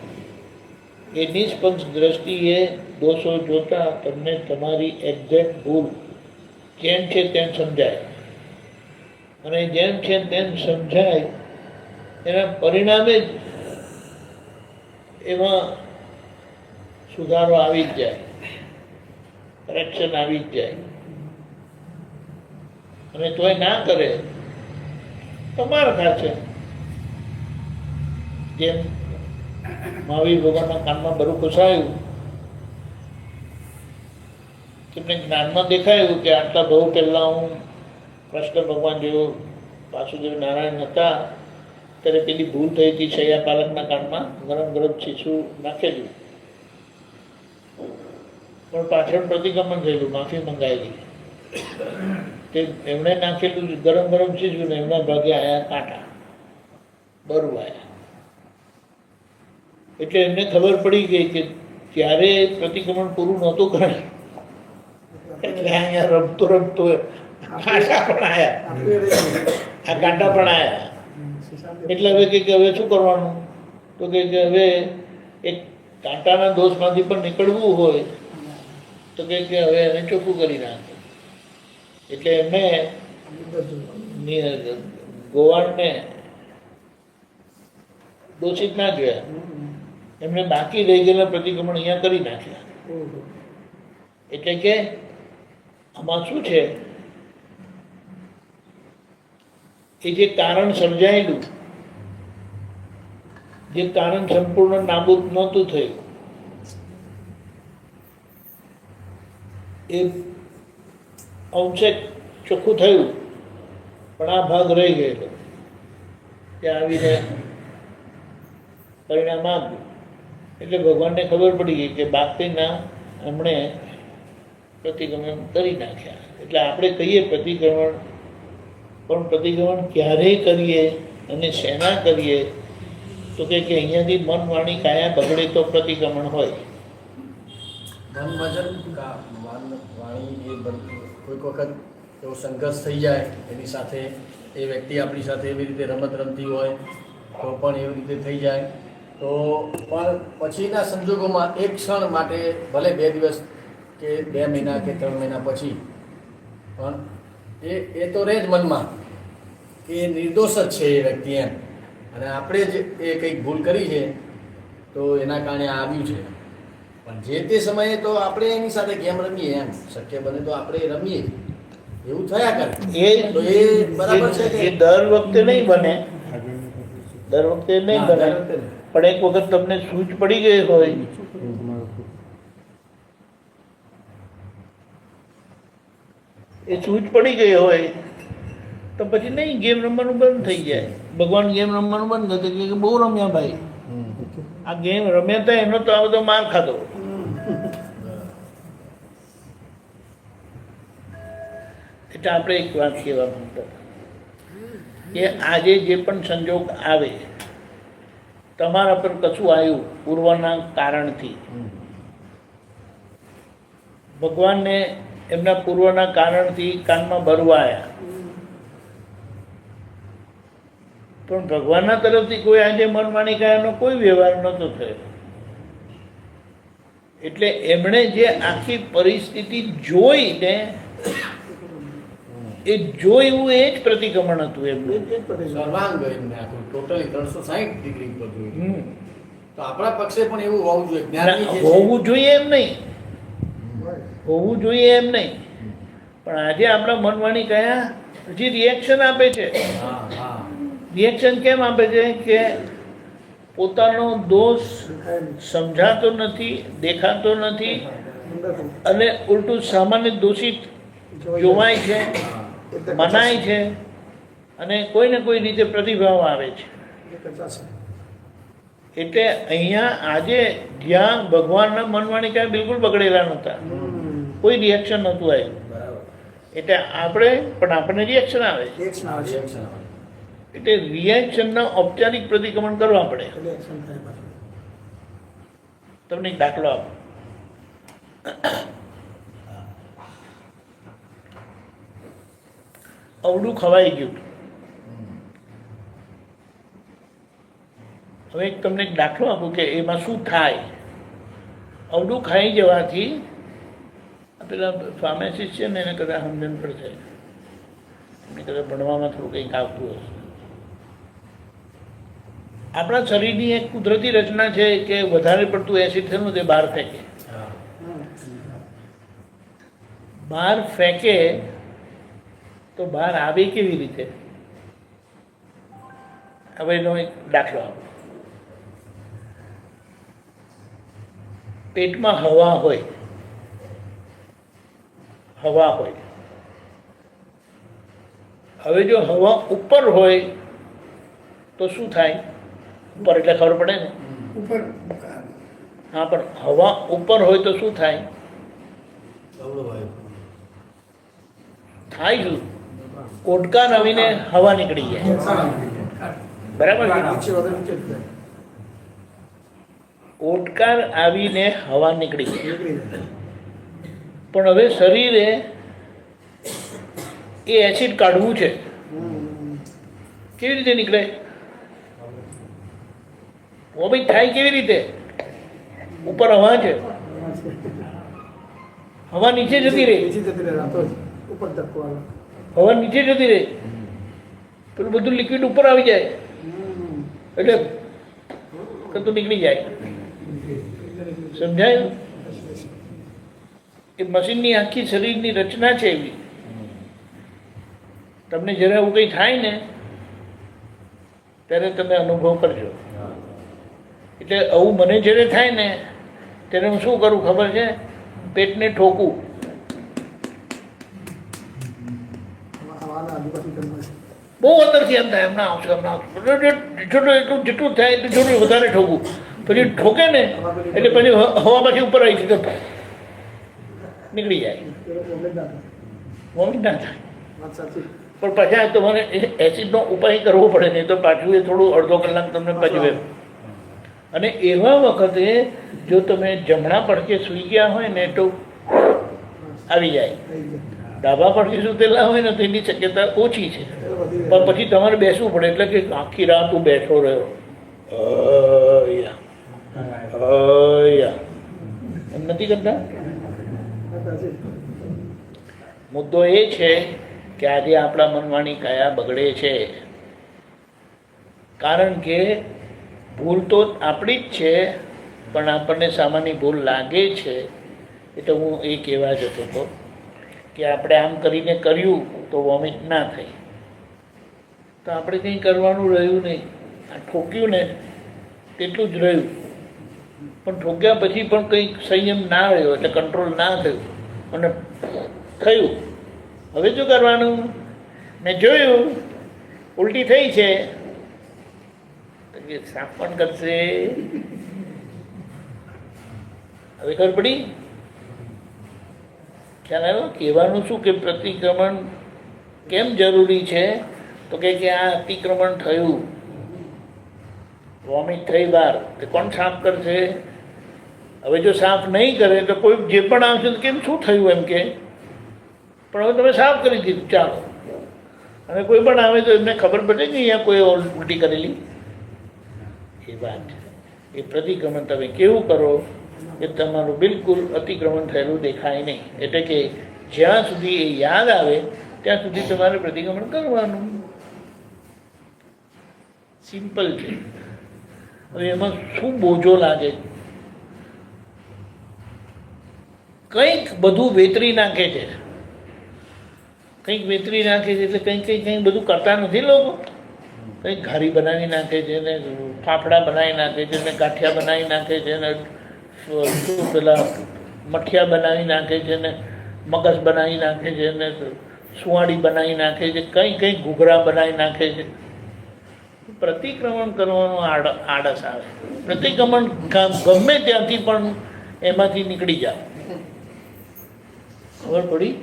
એ નિષ્પક્ષ દ્રષ્ટિએ દોષો જોતા તમને તમારી એક્ઝેક્ટ ભૂલ જેમ છે તેમ સમજાય. અને જેમ છે તેમ સમજાય એના પરિણામે જ એમાં સુધારો આવી જ જાય, કરેક્શન આવી જ જાય. અને તોય ના કરે તો માર ખાશે. જેમ મહાવીર ભગવાનના કાનમાં બરું ઘુસાયું, તેમને જ્ઞાનમાં દેખાયું કે આટલા બહુ પહેલા હું કૃષ્ણ ભગવાન જેવો વાસુદેવ નારાયણ હતા ત્યારે પેલી ભૂલ થઈ હતી, શૈયા પાલકના કાનમાં ગરમ ગરમ શીશું નાખેલું, પણ પાછળ પ્રતિક્રમણ થયેલું, માફી મંગાવેલી. તે એમણે નાખેલું ગરમ ગરમ શીશું ને એમના ભાગે આયા કાંટા, બરું આયા. એટલે એમને ખબર પડી ગઈ કે ત્યારે પ્રતિક્રમણ પૂરું નહોતું કરે, એટલે અહીંયા રમતો રમતો કાંટા પણ આયા, આ કાંટા પણ આયા. એટલે હવે કે હવે શું કરવાનું? તો કે હવે એક કાંટાના દોષમાંથી પણ નીકળવું હોય તો કે હવે એને ચોખ્ખું કરી નાખે. એટલે એમને ગોવાળને દોષિત ના જોયા, એમને બાકી રહી ગયેલા પ્રતિક્રમણ અહીંયા કરી નાખ્યા. એટલે કે આમાં શું છે, એ જે કારણ સર્જાયેલું, જે કારણ સંપૂર્ણ નાબૂદ નહોતું થયું, એ અંશે ચોખ્ખું થયું, પણ આ ભાગ રહી ગયેલો ત્યાં આવીને પરિણામ આપ્યું. એટલે ભગવાનને ખબર પડી ગઈ કે બાકીના એમણે પ્રતિક્રમણ કરી નાખ્યા. એટલે આપણે કહીએ પ્રતિક્રમણ, પણ પ્રતિક્રમણ ક્યારેય કરીએ અને શેના કરીએ તો કે અહીંયાથી મન વાણી કાયા બગડે તો પ્રતિક્રમણ હોય. મન વચન વાણી એ કોઈક વખત એવો સંઘર્ષ થઈ જાય એની સાથે, એ વ્યક્તિ આપણી સાથે એવી રીતે રમત રમતી હોય તો પણ એવી રીતે થઈ જાય. તો પણ પછીના સંજોગોમાં એક ક્ષણ માટે, ભલે 2 દિવસ કે 2 મહિના કે 3 મહિના પછી, પણ એ તો રહે જ મનમાં કે નિર્દોષ જ છે એ વ્યક્તિ એમ, અને આપણે જ એ કંઈક ભૂલ કરી છે તો એના કારણે આ આવ્યું છે. પણ જે તે સમયે તો આપણે એની સાથે ગેમ રમીએ, એમ શક્ય બને તો આપણે રમીએ, એવું થયા કરે. તો એ બરાબર છે કે એ દર વખતે નહીં બને, દર વખતે નહીં બને, પણ એક વખત તમને સૂઝ પડી ગઈ હોય એ સૂઝ પડી ગઈ હોય તો પછી નહીં, ગેમ રમવાનું બંધ થઈ જાય. ભગવાન ગેમ રમવાનું બંધ કરે કે બહુ રમ્યા ભાઈ, આ ગેમ રમ્યા હતા એનો તો આ બધો માર ખાધો. એટલે આપણે એક વાત કહેવા માંગતા કે આજે જે પણ સંજોગ આવે, તમારા પર કશું આવ્યું પૂર્વના કારણથી, ભગવાનને એમના પૂર્વના કારણથી કાનમાં ભરવા આવ્યા, પણ ભગવાનના તરફથી કોઈ આજે મન માની કાયાનો કોઈ વ્યવહાર નહોતો થયો. એટલે એમણે જે આખી પરિસ્થિતિ જોઈને એ જોયું એ જ પ્રતિક્રમણ હતું એમનું. સર્વાંગ એમને આખું ટોટલી 360 ડિગ્રી પર જોયું. હમ. તો આપણા પક્ષે પણ એવું હોવું જોઈએ. જ્ઞાની જે છે, હોવું જોઈએ એમ નહીં, હોવું જોઈએ એમ નહીં, પણ આજે આપણા મનવાણી કયા હજી રિએક્શન આપે છે. હા હા રિએક્શન કેમ આપે છે કે પોતાનો દોષ સમજાતો નથી, દેખાતો નથી, અને ઉલટું સામાન્ય દોષિત જોવાય છે, મનાય છે, અને કોઈ ને કોઈ રીતે પ્રતિભાવ આવે છે. એટલે અહીંયા આજે જ્યાં ભગવાનના મનવાણી કાંઈ બિલકુલ બગડેલા નહોતા, કોઈ રિએક્શન નહોતું આવ્યું. બરાબર. એટલે આપણે પણ આપણને રિએક્શન આવે છે. Reaction આવે. એટલે રિએક્શનના ઔપચારિક પ્રતિક્રમણ કરવા પડે. તમને એક દાખલો આપો. અવડું ખવાઈ ગયું. હવે એક તમને એક દાખલો આપું કે એમાં શું થાય. અવડું ખાઈ જવાથી પેલા ફાર્માસિસ્ટ છે ને એને કદાચ સમજણ પડશે, એને કદાચ ભણવામાં થોડું કંઈક આવતું હશે. આપણા શરીરની એક કુદરતી રચના છે કે વધારે પડતું એસિડ થયું તે બહાર ફેંકે. હા. બહાર ફેંકે તો બહાર આવે કેવી રીતે? હવે એનો એક દાખલો આપો. પેટમાં હવા હોય, હવા હોય. હવે જો હવા ઉપર હોય તો શું થાય? ઉપર એટલે ખબર પડે ને. ઉપર હા, પણ હવા ઉપર હોય તો શું થાય? અવળો હોય. થાય શું? ઓડકાર આવીને હવા નીકળી જાય. બરાબર છે? ઓડકાર આવીને હવા નીકળી જાય. પણ હવે શરીરે એ એસિડ કાઢવું છે, કેવી રીતે નીકળે? વોમિટ થાય કેવી રીતે? ઉપર હવા છે, હવા નીચે જતી રહે, હવા નીચે જતી રહે, પેલું બધું લિક્વિડ ઉપર આવી જાય એટલે કતું નીકળી જાય. સમજાયું? એ મશીનની આખી શરીરની રચના છે એવી. તમને જ્યારે એવું કંઈ થાય ને ત્યારે તમે અનુભવ કરજો. એટલે આવું મને જ્યારે થાય ને ત્યારે હું શું કરું ખબર છે? પેટને ઠોકું. બહુ અંદરથી એમ થાય, હમણાં આવશે, હમણાં આવશે. એટલું જેટલું થાય એટલું જોડું વધારે ઠોકું. પછી ઠોકે ને એટલે પછી હવા પાછી ઉપર આવી છે નીકળી જાય. વોમિટ ના થાય. પણ પાછા તમારે એસિડનો ઉપાય કરવો પડે, નહીં તો પાછું એ થોડું અડધો કલાક તમને પચવે. અને એવા વખતે જો તમે જમણા પડખે સૂઈ ગયા હોય ને તો આવી જાય. ડાબા પડખે સૂતેલા હોય ને તો એની શક્યતા ઓછી છે. પણ પછી તમારે બેસવું પડે, એટલે કે આખી રાત હું બેઠો રહ્યો, એમ નથી કરતા. મુદ્દો એ છે કે આજે આપણા મનવાણી કયા બગડે છે. કારણ કે ભૂલ તો આપણી જ છે, પણ આપણને સામાન્ય ભૂલ લાગે છે. એટલે હું એ કહેવા જતો હતો કે આપણે આમ કરીને કર્યું તો વોમિટ ના થઈ, તો આપણે કંઈ કરવાનું રહ્યું નહીં. આ ઠોક્યું ને તેટલું જ રહ્યું, પણ ઠોક્યા પછી પણ કંઈક સંયમ ના રહ્યો, એટલે કંટ્રોલ ના થયું અને થયું. હવે શું કરવાનું? મેં જોયું ઉલટી થઈ છે, સાફ પણ કરશે. હવે ખબર પડી? ખ્યાલ આવ્યો? કહેવાનું શું કે પ્રતિક્રમણ કેમ જરૂરી છે? તો કે આ અતિક્રમણ થયું, વોમિટ થઈ બહાર, તે કોણ સાફ કરશે? હવે જો સાફ નહીં કરે તો કોઈ જે પણ આવશે તો કેમ શું થયું એમ કે, પણ હવે તમે સાફ કરી દીધું, ચાલો. અને કોઈ પણ આવે તો એમને ખબર પડે કે અહીંયા કોઈ ઉલટી કરેલી. એ વાત એ પ્રતિક્રમણ તમે કેવું કરો એ તમારું બિલકુલ અતિક્રમણ થયેલું દેખાય નહીં. એટલે કે જ્યાં સુધી એ યાદ આવે ત્યાં સુધી તમારે પ્રતિક્રમણ કરવાનું. સિમ્પલ છે. હવે એમાં શું બોજો લાગે? કંઈક બધું વેતરી નાખે છે, કંઈક વેતરી નાખે છે એટલે કંઈક બધું કરતા નથી લોકો. કંઈક ઘારી બનાવી નાખે છે ને ફાફડા બનાવી નાખે છે ને ગાંઠિયા બનાવી નાખે છે ને શું પેલા મઠિયા બનાવી નાખે છે ને મગજ બનાવી નાખે છે ને સુવાડી બનાવી નાખે છે, કંઈક ઘૂઘરા બનાવી નાખે છે. પ્રતિક્રમણ કરવાનું આળસ આવે. પ્રતિક્રમણ ગમે ત્યાંથી પણ એમાંથી નીકળી જાય. ખબર પડી?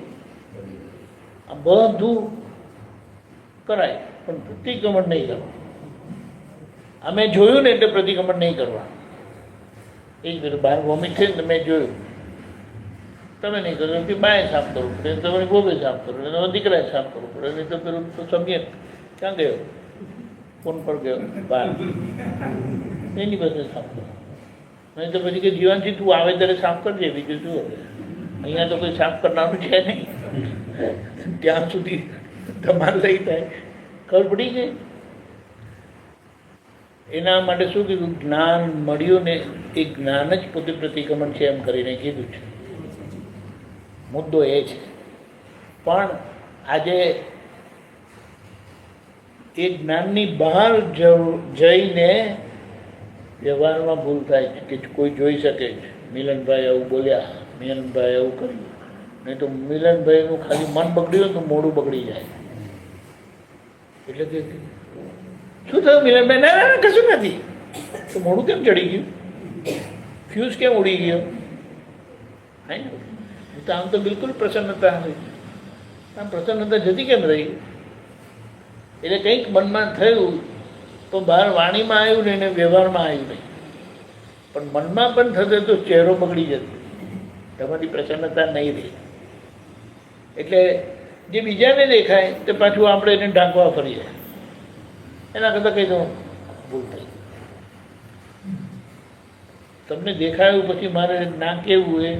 આ બધું કરાય પણ પ્રતિક્રમણ નહીં કરવું. અમે જોયું ને એટલે પ્રતિક્રમણ નહીં કરવા. એક મિનિટ બહાર વોમિટ છે ને મેં જોયું, તમે નહીં કરો કે બાએ સાફ કરવું પડે, તમારે ગોબે સાફ કરવું પડે, તમારે દીકરાએ સાફ કરવું પડે, નહીં તો પેલું તો સમજે ક્યાં ગયો, ફોન પર ગયો બહાર, એની પાસે સાફ કરો. નહીં તો પછી કે જીવનથી તું આવે ત્યારે સાફ કરજે, બીજું શું? અહીંયા તો કોઈ સાફ કરનારું છે નહીં. ત્યાં સુધી તમારે લઈ થાય. ખબર પડી ગઈ? એના માટે શું કીધું? જ્ઞાન મળ્યું ને એ જ્ઞાન જ પોતે પ્રતિક્રમણ છે એમ કરીને કીધું છે. મુદ્દો એ છે. પણ આજે એ જ્ઞાનની બહાર જઈને વ્યવહારમાં ભૂલ થાય છે કે કોઈ જોઈ શકે છે. મિલનભાઈ આવું બોલ્યા, મિલનભાઈ આવું કર્યું, નહીં તો મિલનભાઈનું ખાલી મન બગડ્યું તો મોઢું બગડી જાય. એટલે કે શું થયું મિલનભાઈ? ના ના કશું નથી. તો મોઢું કેમ ચડી ગયું? ફ્યુઝ કેમ ઉડી ગયો? હા ને, તો આમ તો બિલકુલ પ્રસન્નતા હતી. આમ પ્રસન્નતા જતી કેમ રહી? એટલે કંઈક મનમાં થયું તો બહાર વાણીમાં આવ્યું ને એને વ્યવહારમાં આવ્યું નહીં. પણ મનમાં પણ થશે તો ચહેરો બગડી જતો, તમારી પ્રસન્નતા નહીં રહી. એટલે જે બીજાને દેખાય તે પાછું આપણે એને ઢાંકવા ફરીએ. એના કરતાં કંઈ તો ભૂલ થઈ. તમને દેખાયું પછી મારે ના કહેવું એ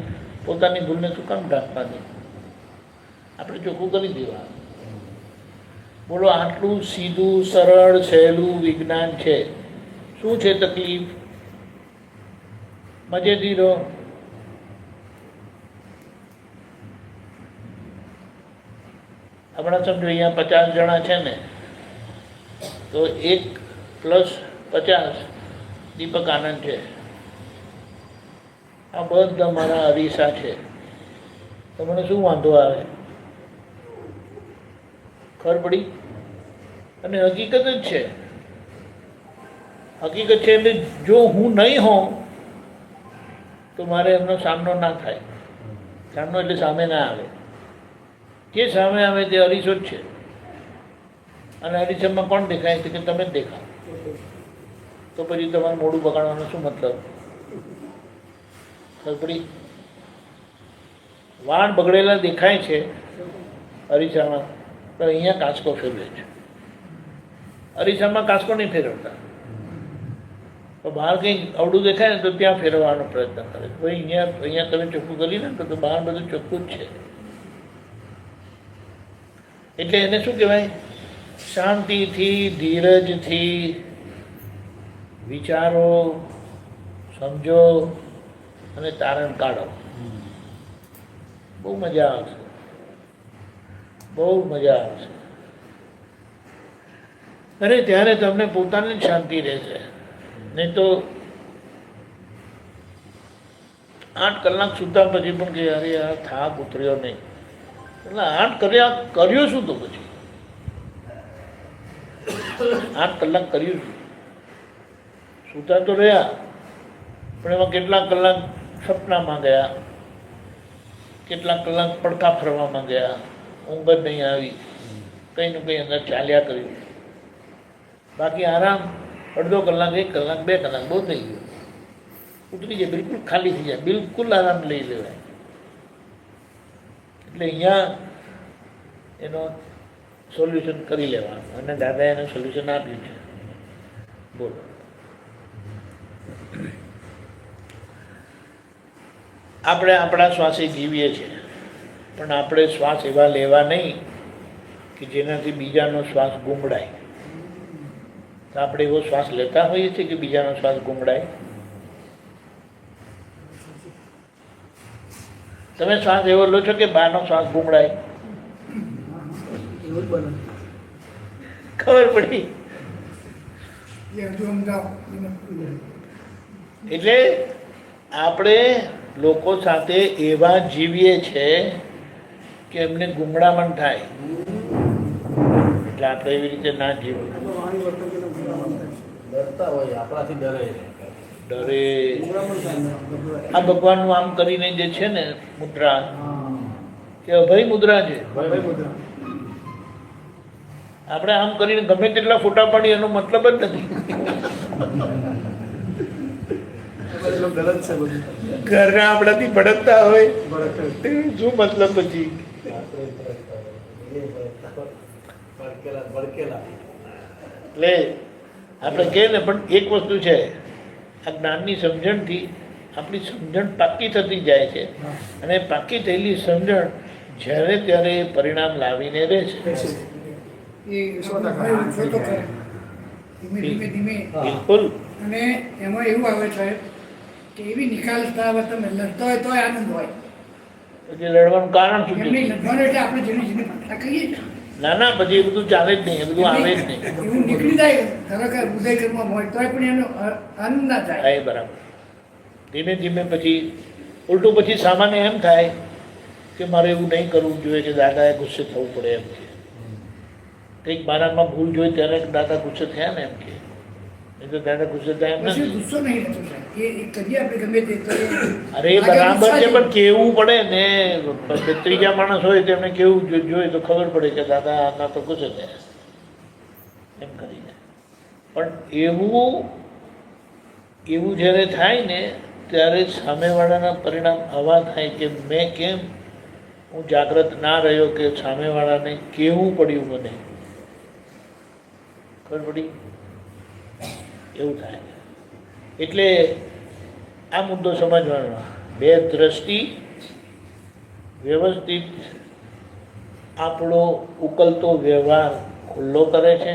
પોતાની ભૂલને શું કામ ઢાંકવાની? આપણે ચોખ્ખું કરી દેવા. બોલો, આટલું સીધું સરળ સહેલું વિજ્ઞાન છે. શું છે તકલીફ? મજેથી રહો. હમણાં સમજો અહીંયા 50 જણા છે ને, તો 1 + 50 દીપક આનંદ છે. આ બધા મારા અરીસા છે. તમને શું વાંધો આવે? ખબર પડી? અને હકીકત જ છે. હકીકત છે એટલે જો હું નહીં હોઉં તો મારે એમનો સામનો ના થાય. સામનો એટલે સામે ના આવે. જે સામે આવે તે અરીસો જ છે. અને અરીસામાં કોણ દેખાય છે? કે તમે જ દેખાવ. તો પછી તમારે મોઢું બગાડવાનો શું મતલબ? ખબર પડી? વાળ બગડેલા દેખાય છે અરીસામાં, તો અહીંયા કાચકો ફેરવે છે. અરીસામાં કાચકો નહીં ફેરવતા. તો બહાર કંઈક અવડું દેખાય ને તો ત્યાં ફેરવવાનો પ્રયત્ન કરે. ભાઈ અહીંયા તમે ચોખ્ખું કરી ને તો બહાર બધું ચોખ્ખું જ છે. એટલે એને શું કહેવાય? શાંતિથી, ધીરજથી વિચારો, સમજો અને તારણ કાઢો. બહુ મજા આવશે, બહુ મજા આવશે. અરે ત્યારે તમને પોતાને જ શાંતિ રહેશે. નહીં તો 8 કલાક સુતા પછી પણ કે અરે આ થાક ઉતર્યો નહીં. એટલે 8 કર્યો શું? તો પછી 8 કલાક કર્યું શું? સુતા તો રહ્યા, પણ એમાં કેટલાક કલાક સપનામાં ગયા, કેટલાક કલાક પડકા ફરવામાં ગયા, ઊંઘ જ નહીં આવી, કંઈનું કંઈ અંદર ચાલ્યા કર્યું. બાકી આરામ અડધો કલાક, 1 કલાક, 2 કલાક બહુ થઈ ગયું. ઉતરી જાય, બિલકુલ ખાલી થઈ જાય, બિલકુલ આરામ લઈ લેવાય. એટલે અહીંયા એનો સોલ્યુશન કરી લેવાનું. અને દાદાએ એનું સોલ્યુશન આપ્યું છે. બોલો. આપણે આપણા શ્વાસે જીવીએ છીએ, પણ આપણે શ્વાસ એવા લેવા નહીં કે જેનાથી બીજાનો શ્વાસ ગુંગળાય. તો આપણે એવો શ્વાસ લેતા હોઈએ છીએ કે બીજાનો શ્વાસ ગુંગળાય? તમે શ્વાસ એવો લો છો કે બહારનો શ્વાસ ગુંગળાય? ખબર પડી? એ હજુ સમજાવો. એટલે આપણે લોકો સાથે એવા જીવીએ છે કે એમને ગુંગળામણ થાય, એટલે આપણે એવી રીતે ના જીવવું. ડરતા હોય, આપણાથી ડરે. ડરે. આ ભગવાનનું આમ કરીને જે છે ને મુદ્રા, કે અભય મુદ્રા છે. આપણે આમ કરીને ગમે તેટલા ફોટા પાડીએ એનો મતલબ જ નથી. ઘરના આપણાથી ભડકતા હોય શું મતલબ પછી? એટલે આપણે કહે ને, પણ એક વસ્તુ છે, આ જ્ઞાનની સમજણથી આપણી સમજણ પાકી થતી જાય છે, અને પાકી થયેલી સમજણ જ્યારે ત્યારે પરિણામ લાવીને રહે છે. એ ઓછો તો ખરો. ધીમે ધીમે બિલકુલ. અને એમાં એવું આવે સાહેબ કે એવી નિકાલતા આવે, તમે લડતા હોય તોય આનંદ હોય. પછી લડવાનું કારણ શું એમની છે? લડવાનું એટલે આપણે જેની ભાષા કહીએ છીએ ના ના, પછી એ બધું ચાલે જ નહીં, એ બધું આવે જ નહીં. એવું નીકળી જાય. ધારો કે હૃદય કર્મમાં હોય તોય પણ એનો આનંદ ના થાય. હા, એ બરાબર. ધીમે ધીમે પછી ઉલટું પછી સામાન્ય એમ થાય કે મારે એવું નહીં કરવું જોઈએ કે દાદાએ ગુસ્સે થવું પડે એમ કે. કંઈક મારામાં ભૂલ જોઈ ત્યારે દાદા ગુસ્સે થયા ને એમ કે. એ તો દાદા ગુસ્સે થયા એમ પછી નથી. ગુસ્સો નહીં રહેતો સાહેબ. એ કરીએ આપણે ગમે તે તો એ અરે એ બરાબર છે, પણ કેવું પડે ને. ત્રીજા માણસ હોય તેમને કેવું જોઈએ તો ખબર પડે કે દાદા આના તો ગુસ્સે થયા એમ કરીને. પણ એવું જ્યારે થાય ને ત્યારે સામેવાળાના પરિણામ આવા થાય કે મેં કેમ હું જાગ્રત ના રહ્યો કે સામેવાળાને કેવું પડ્યું મને. ખબર પડી? એવું થાય. એટલે આ મુદ્દો સમજવાનો. બે દ્રષ્ટિ વ્યવસ્થિત આપણો ઉકલતો વ્યવહાર ખુલ્લો કરે છે.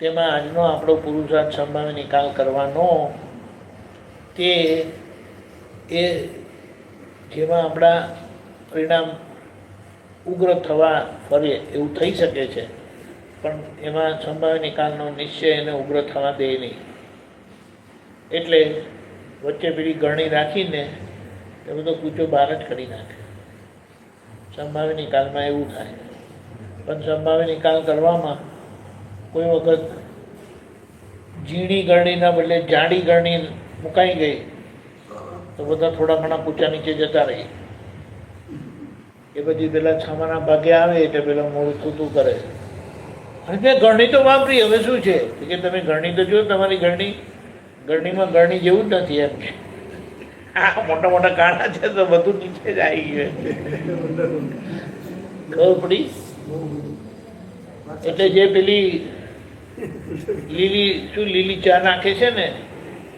તેમાં આજનો આપણો પુરુષાર્થ સંભાવે નિકાલ કરવાનો, તે એ જેમાં આપણા પરિણામ ઉગ્ર થવા ફરે એવું થઈ શકે છે, પણ એમાં સંભાવ્ય નિકાલનો નિશ્ચય એને ઉગ્ર થવા દે નહીં. એટલે વચ્ચે પેલી ગરણી રાખીને એ બધો કૂચો બહાર જ કરી નાખે. સંભાવ્ય નિકાલમાં એવું થાય. પણ સંભાવ્ય નિકાલ કરવામાં કોઈ વખત ઝીણી ગરણીના બદલે જાડી ગરણી મુકાઈ ગઈ તો બધા થોડા ઘણા કૂચા નીચે જતા રહી. એ બધી પેલા છામાના ભાગે આવે એટલે પેલા મોડું થૂતું કરે. અને તે ગરણી તો વાપરી, હવે શું છે કે તમે ગરણી તો જો, તમારી ગરણીમાં ગરણી જેવું જ નથી એમ કે. આ મોટા મોટા કાણા છે તો બધું નીચે જ આવી ગયું. ખબર પડી? એટલે જે પેલી લીલી ચા નાખે છે ને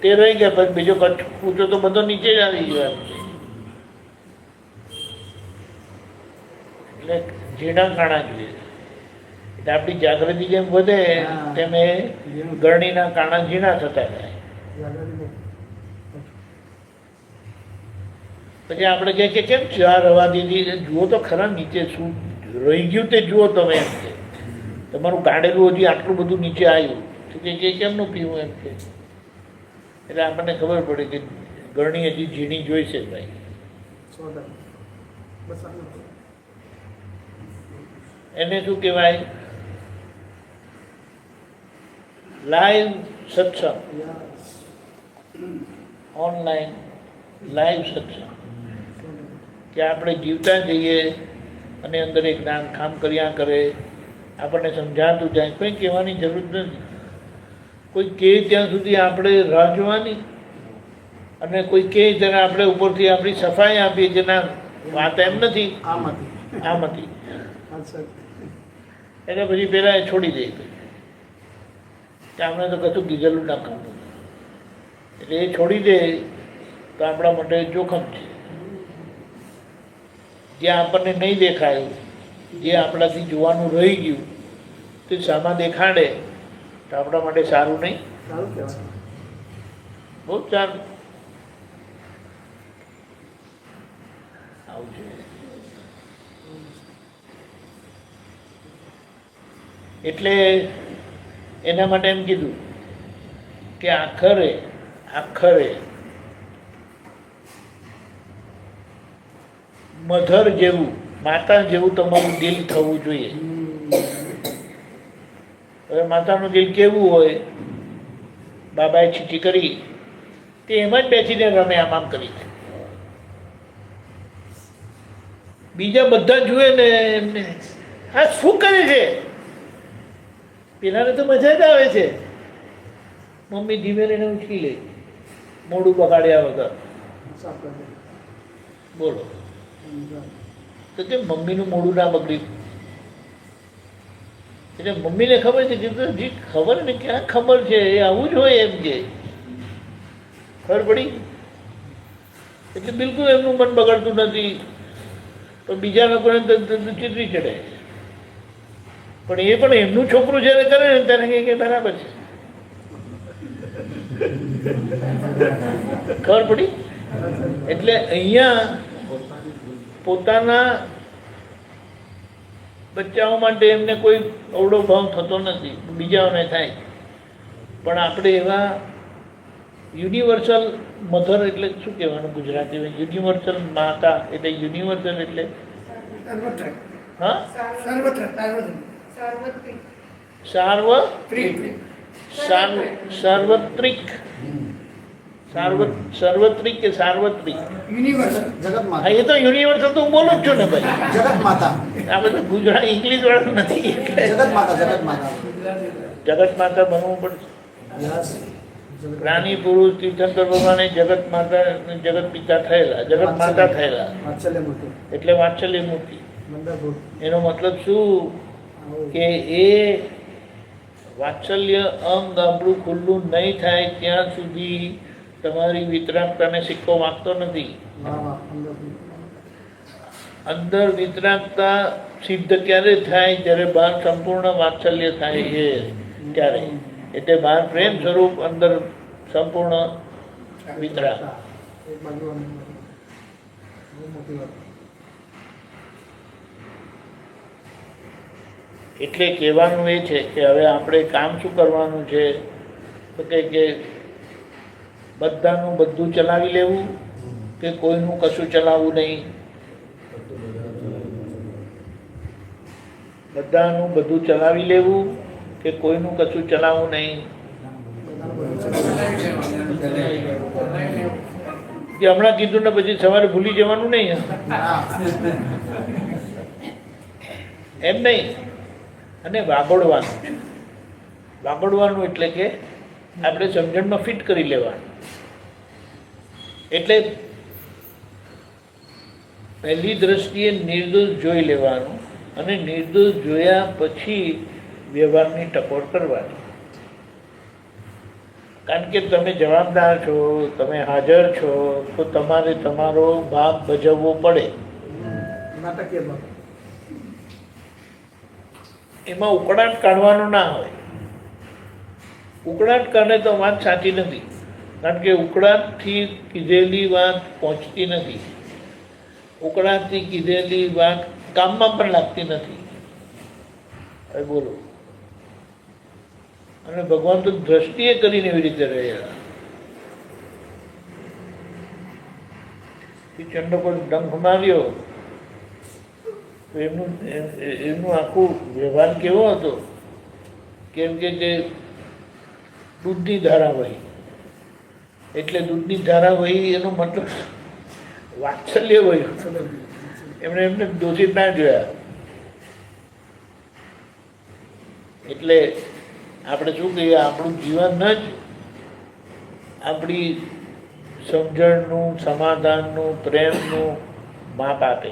તે રહી ગયા, પછી બીજો કૂચો તો બધો નીચે જ આવી ગયો એમ. એટલે ઝીણા કાણા જોઈએ. એટલે આપણી જાગૃતિ જેમ વધે તેમ એ ગરણીના કાણા ઝીણા થતા જાય. પછી આપણે કહે કે કેમ ચા રવા દીધી? જુઓ તો ખરા નીચે શું રહી ગયું તે જુઓ તમે એમ કે. તમારું કાઢેલું હજી આટલું બધું નીચે આવ્યું તો કે કેમનું પીવું એમ કે. એટલે આપણને ખબર પડે કે ગરણી હજી ઝીણી જોઈશે ભાઈ. એને શું કહેવાય? લાઈવ સત્સંગ, ઓનલાઈન લાઈવ સત્સંગ. કે આપણે જીવતા જઈએ અને અંદર એક જ્ઞાન કામ કર્યા કરે, આપણને સમજાતું જાય. કોઈ કહેવાની જરૂર નથી. કોઈ કહે ત્યાં સુધી આપણે રાહ જોવાની, અને કોઈ કહે ત્યારે આપણે ઉપરથી આપણી સફાઈ આપીએ કે ના વાત એમ નથી, આમ હતી. એટલે પછી પેલા એ છોડી દે કે આપણે તો કશું ગીધેલું ના કરવું. એટલે એ છોડી દે તો આપણા માટે જોખમ છે. જ્યાં આપણને નહીં દેખાયું, જે આપણાથી જોવાનું રહી ગયું તે સામા દેખાડે તો આપણા માટે સારું નહીં. સારું કહેવાય. બહુ સારું. આવું છે. એટલે એના માટે એમ કીધું કે આખરે મધર જેવું, માતા જેવું તમારું દિલ થવું જોઈએ. હવે માતાનું દિલ કેવું હોય? બાબાએ છીછી કરી તે એમ જ બેસીને રમે, આમ કરી. બીજા બધા જુએ ને એમને આ શું કરે છે, પેલાને તો મજા જ આવે છે. મમ્મી ધીમે રહીને ઉચકી લે, મોઢું બગાડ્યા વગર. બોલો તો તે મમ્મીનું મોઢું ના બગડ્યું. એટલે મમ્મીને ખબર છે કે હજી ખબર ને ક્યાં ખબર છે, એ આવું જ હોય એમ કે ખબર પડી. એટલે બિલકુલ એમનું મન બગડતું નથી. પણ બીજા લોકોને ચીતરી ચડે. પણ એ પણ એમનું છોકરું જ્યારે કરે ને ત્યારે કે બરાબર છે. ખબર પડી. એટલે અહીંયા પોતાના બચ્ચાઓ માટે એમને કોઈ અવળો ભાવ થતો નથી, બીજાઓને થાય. પણ આપણે એવા યુનિવર્સલ મધર એટલે શું કહેવાનું ગુજરાતીમાં? યુનિવર્સલ માતા એટલે યુનિવર્સલ એટલે હા સાર્વત્રિક કે સાર્વત્રિક હા, એ તો યુનિવર્સલ તો હું બોલું જ છું ને ભાઈ. જગત માતા. આ બધું ગુજરાત ઇંગ્લિશ વાળું નથી. જગત માતા. જગત માતા બનવું પડશે. પ્રાણી પુરુષ તીર્થંકર ભગવાને જગત માતા જગત પિતા થયેલા, જગત માતા થયેલા એટલે વાત્સલ્ય મૂર્તિ. એનો મતલબ શું કે એ વાત્સલ્ય અંગ આપણું ખુલ્લું નહીં થાય ત્યાં સુધી તમારી વિતરાગતાને સિક્કો વાગતો નથી. અંદર વિતરાગતા સિદ્ધ ક્યારે થાય? જ્યારે બહાર સંપૂર્ણ વાત્સલ્ય થાય છે ત્યારે. એટલે બહાર પ્રેમ સ્વરૂપ, અંદર સંપૂર્ણ વિતરાગ. એટલે કહેવાનું એ છે કે હવે આપણે કામ શું કરવાનું છે? તો કે બધાનું બધું ચલાવી લેવું કે કોઈનું કશું ચલાવવું નહીં? બધાનું બધું ચલાવી લેવું કે કોઈનું કશું ચલાવવું નહીં? કે હમણાં કીધું ને પછી સવારે ભૂલી જવાનું નહીં. એમ નહીં. અને વાગોડવાનું એટલે કે આપણે સમજણમાં ફિટ કરી લેવાનું. એટલે પહેલી દ્રષ્ટિએ નિર્દોષ જોઈ લેવાનું અને નિર્દોષ જોયા પછી વ્યવહારની ટકોર કરવાની. કારણ કે તમે જવાબદાર છો, તમે હાજર છો, તો તમારે તમારો ભાગ ભજવવો પડે. એમાં ઉકળાટ કાઢવાનો ના હોય. ઉકળાટ કાઢે તો વાત સાચી નથી. કારણ કે ઉકળાટથી કીધેલી વાત પહોંચતી નથી. ઉકળાટથી કીધેલી વાત કામમાં પણ લાગતી નથી. હવે બોલો. અને ભગવાન તો દ્રષ્ટિએ કરીને એવી રીતે રહેલા. ચંડ પર ડંખ માર્યો તો એમનું આખું વ્યવહાર કેવો હતો? કેમ કે દૂધની ધારા વહી. એટલે દૂધની ધારા વહી એનો મતલબ વાત્સલ્ય વહ્યું. એમને દોષિત ના જોયા. એટલે આપણે શું કહીએ? આપણું જીવન જ આપણી સમજણનું, સમાધાનનું, પ્રેમનું માપ આપે.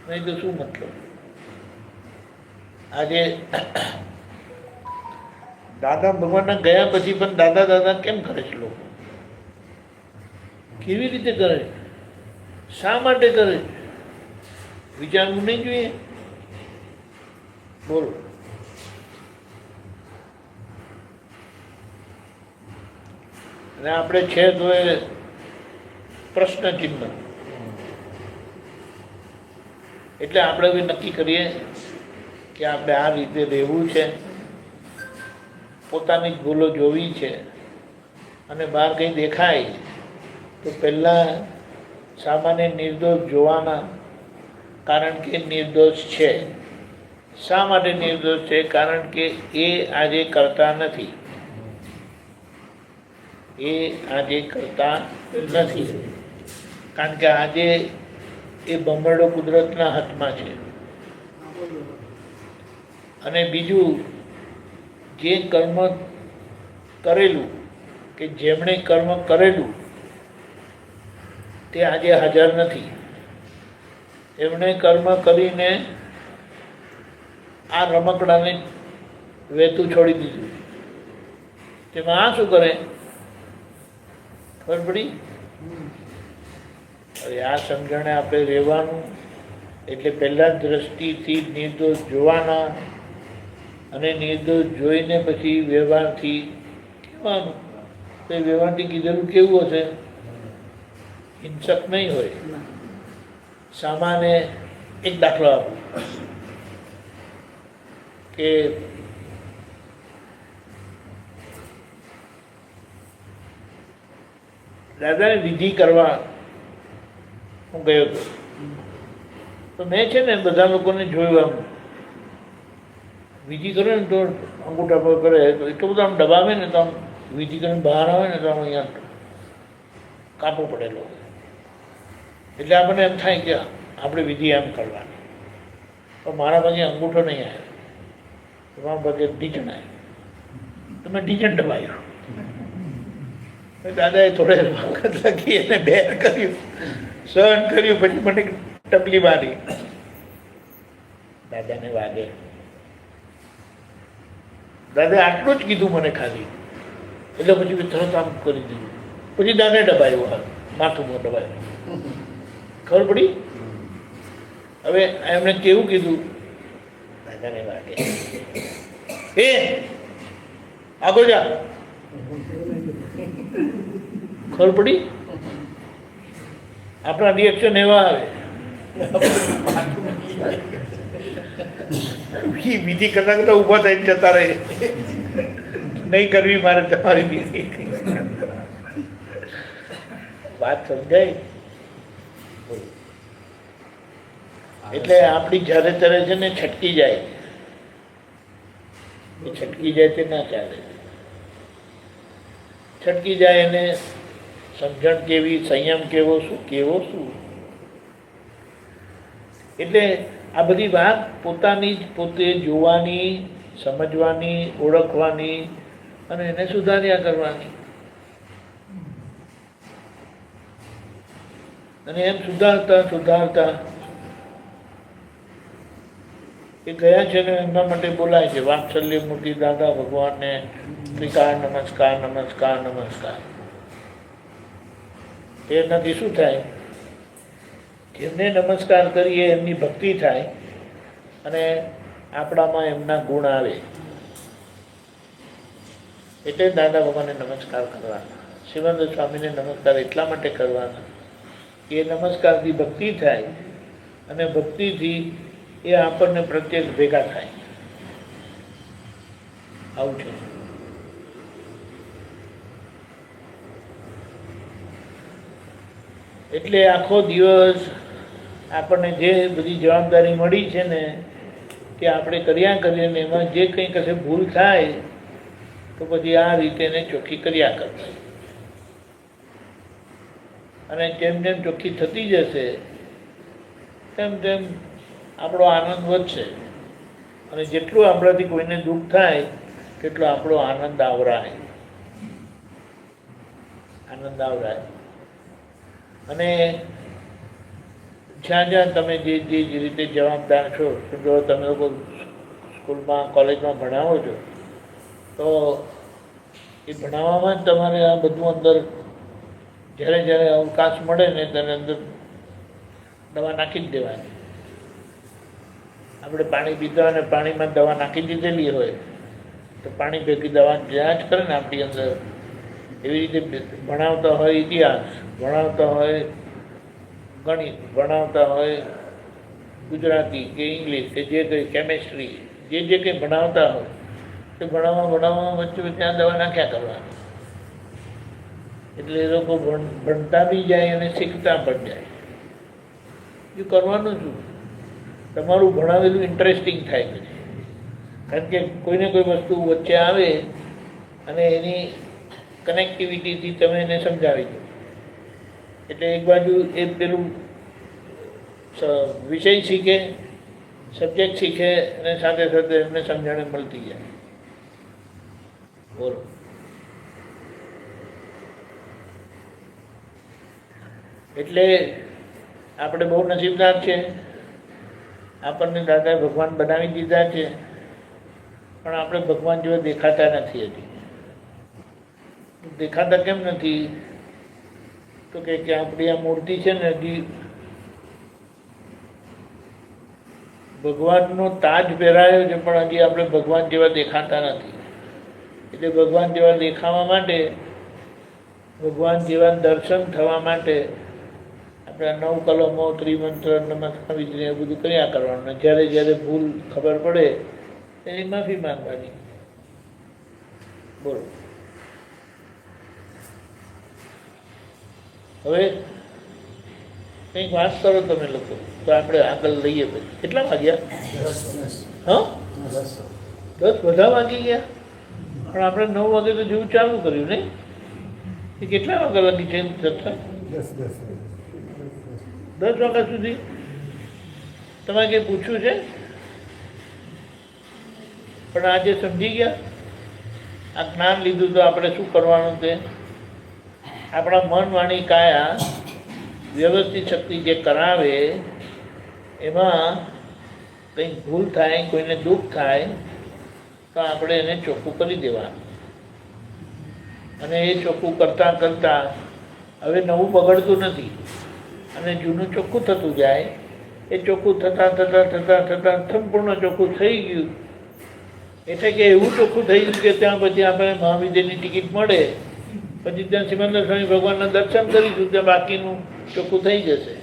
નહીં તો શું મતલબ? આજે દાદા ભગવાનના ગયા પછી પણ દાદા દાદા કેમ કરે છે લોકો? કેવી રીતે કરે છે? શા માટે કરે છે? વિચારવું નહીં જોઈએ? બોલો. અને આપણે છે તો એ પ્રશ્ન ચિહ્ન. એટલે આપણે હવે નક્કી કરીએ કે આપણે આ રીતે રહેવું છે, પોતાની જ ભૂલો જોવી છે, અને બહાર કંઈ દેખાય તો પહેલાં સામાન્ય નિર્દોષ જોવાના, કારણ કે નિર્દોષ છે. શા માટે નિર્દોષ છે? કારણ કે એ આજે કરતા નથી. એ આજે કરતા નથી, કારણ કે આજે એ બમરડો કુદરતના હાથમાં છે. અને બીજું, જે કર્મ કરેલું કે જેમણે કર્મ કરેલું તે આજે હાજર નથી. એમણે કર્મ કરીને આ રમકડાને વહેતું છોડી દીધું. તેમાં આ શું કરે? ખબર પડી? હવે આ સમજણે આપણે રહેવાનું. એટલે પહેલા દ્રષ્ટિથી નિર્દોષ જોવાના, અને નિર્દોષ જોઈને પછી વ્યવહારથી કહેવાનું. તો એ વ્યવહારથી કીધેલું કેવું હશે? હિંસક નહીં હોય. સામાન્ય એક દાખલો આપું કે દાદાને વિધિ કરવા હું ગયો હતો. તો મેં છે ને બધા લોકોને જોયું, આમ વિધિ કરે ને તો અંગૂઠા પર કરે તો એટલું બધું આમ દબાવે ને તો આમ વિધિ કરીને બહાર આવે ને તો આમ અહીંયા કાપો પડેલો. એટલે આપણને એમ થાય કે આપણે વિધિ એમ કરવાની. પણ મારા પાસે અંગૂઠો નહીં આવ્યો, તમારા પાસે ઢીચણ આવ્યું, તો મેં ઢીચણ દબાયું. દાદાએ થોડે વખત લખી એને બેર કર્યું, સહન કર્યું, પછી મને ટપલી મારી. દાદાને વાગે. દાદાએ આટલું જ કીધું મને ખાલી, એટલે પછી મેં તરત આમ કરી દીધું. પછી દાદાને દબાયું, હા માથું દબાયું. ખબર પડી? હવે એમણે કેવું કીધું? દાદાને વાગે, એ આગળ જા. ખબર પડી? આપણા રિએક્શન એવા આવે. વિધિ કરતા કરતા ઊભા થઈને જતા રહે, નહીં કરવી મારે તમારી વિધિ. વાત સમજાય? એટલે આપણી જ્યારે ત્યારે છે ને છટકી જાય, એ છટકી જાય તે ના ચાલે. છટકી જાય એને સમજણ કેવી, સંયમ કેવો, શું કેવો શું. એટલે આ બધી વાત પોતાની જ પોતે જોવાની, સમજવાની, ઓળખવાની અને એને સુધાર્યા કરવાની. અને એમ સુધારતા સુધારતા એ ગયા છે ને એમના માટે બોલાય છે વાત્સલ્ય મૂર્તિ દાદા ભગવાનને ત્રિકાળ નમસ્કાર, નમસ્કાર, નમસ્કાર. એનાથી શું થાય? જેમને નમસ્કાર કરીએ એમની ભક્તિ થાય અને આપણામાં એમના ગુણ આવે. એટલે દાદા ભગવાનને નમસ્કાર કરવાના, શિવાનંદ સ્વામીને નમસ્કાર એટલા માટે કરવાના કે નમસ્કારથી ભક્તિ થાય અને ભક્તિથી એ આપણને પ્રત્યેક ભેગા થાય. આવું છે. એટલે આખો દિવસ આપણને જે બધી જવાબદારી મળી છે ને કે આપણે કર્યા કરીએ ને એમાં જે કંઈ કશે ભૂલ થાય તો પછી આ રીતે એને ચોખ્ખી કર્યા કરવી. અને જેમ જેમ ચોખ્ખી થતી જશે તેમ તેમ આપણો આનંદ વધશે. અને જેટલું આપણાથી કોઈને દુઃખ થાય તેટલો આપણો આનંદ આવરાય. આનંદ આવરાય. અને જ્યાં જ્યાં તમે જે જે રીતે જવાબદાર છો, જો તમે લોકો સ્કૂલમાં કોલેજમાં ભણાવો છો તો એ ભણાવવામાં જ તમારે આ બધું અંદર જ્યારે જ્યારે અવકાશ મળે ને તેને અંદર દવા નાખી જ દેવાની. આપણે પાણી પીતા અને પાણીમાં દવા નાખી દીધેલી હોય તો પાણી ભેગી દવા જ્યાં જ કરે ને આપણી અંદર, એવી રીતે ભણાવતા હોય ઇતિહાસ, ભણાવતા હોય ગણિત, ભણાવતા હોય ગુજરાતી કે ઇંગ્લિશ કે જે કંઈ કેમેસ્ટ્રી, જે કંઈ ભણાવતા હોય તે ભણાવવામાં વચ્ચે વચ્ચે આ દવા નાખ્યા કરવાની. એટલે એ લોકો ભણતા બી જાય અને શીખતા પણ જાય. એ કરવાનું શું, તમારું ભણાવેલું ઇન્ટરેસ્ટિંગ થાય પછી. કારણ કે કોઈને કોઈ વસ્તુ વચ્ચે આવે અને એની કનેક્ટિવિટીથી તમે એને સમજાવી દો એટલે એક બાજુ એ પેલું વિષય શીખે, સબ્જેક્ટ શીખે અને સાથે સાથે એમને સમજણ મળતી જાય. બોલો. એટલે આપણે બહુ નસીબદાર છે, આપણને દાદાએ ભગવાન બનાવી દીધા છે, પણ આપણે ભગવાન જેવા દેખાતા નથી હજી. દેખાતા કેમ નથી? તો કે આપણી આ મૂર્તિ છે ને હજી ભગવાનનો તાજ પહેરાયો છે, પણ હજી આપણે ભગવાન જેવા દેખાતા નથી. એટલે ભગવાન જેવા દેખાવા માટે, ભગવાન જેવા દર્શન થવા માટે આપણે 9 કલમો, ત્રિમંત્ર, નમસ્કાર, વિજ્ઞાન એ બધું કર્યા કરવાનું. જ્યારે જ્યારે ભૂલ ખબર પડે એની માફી માંગવાની. બોલો. હવે કંઈક વાત કરો તમે લોકો, તો આપણે આગળ લઈએ. પછી કેટલા વાગ્યા? હા, 10 બધા વાગી ગયા. પણ આપણે 9 વાગે તો જેવું ચાલુ કર્યું નહીં. એ કેટલા વાગ્યા લગી છે ચર્ચા? 10 વાગ્યા સુધી. તમારે કંઈ પૂછ્યું છે? પણ આજે સમજી ગયા, આ જ્ઞાન લીધું તો આપણે શું કરવાનું તે આપણા મન, વાણી, કાયા વ્યવસ્થિત શક્તિ જે કરાવે એમાં કંઈક ભૂલ થાય, કોઈને દુઃખ થાય તો આપણે એને ચોખ્ખું કરી દેવાનું. અને એ ચોખ્ખું કરતાં કરતાં હવે નવું બગડતું નથી અને જૂનું ચોખ્ખું થતું જાય. એ ચોખ્ખું થતાં થતાં થતાં થતાં સંપૂર્ણ ચોખ્ખું થઈ ગયું. એટલે કે એવું ચોખ્ખું થઈ ગયું કે ત્યાં પછી આપણે મહાવિદ્યાની ટિકિટ મળે, પછી ત્યાં સિમંદર સ્વામી ભગવાનના દર્શન કરીશું, ત્યાં બાકીનું ચોખ્ખું થઈ જશે.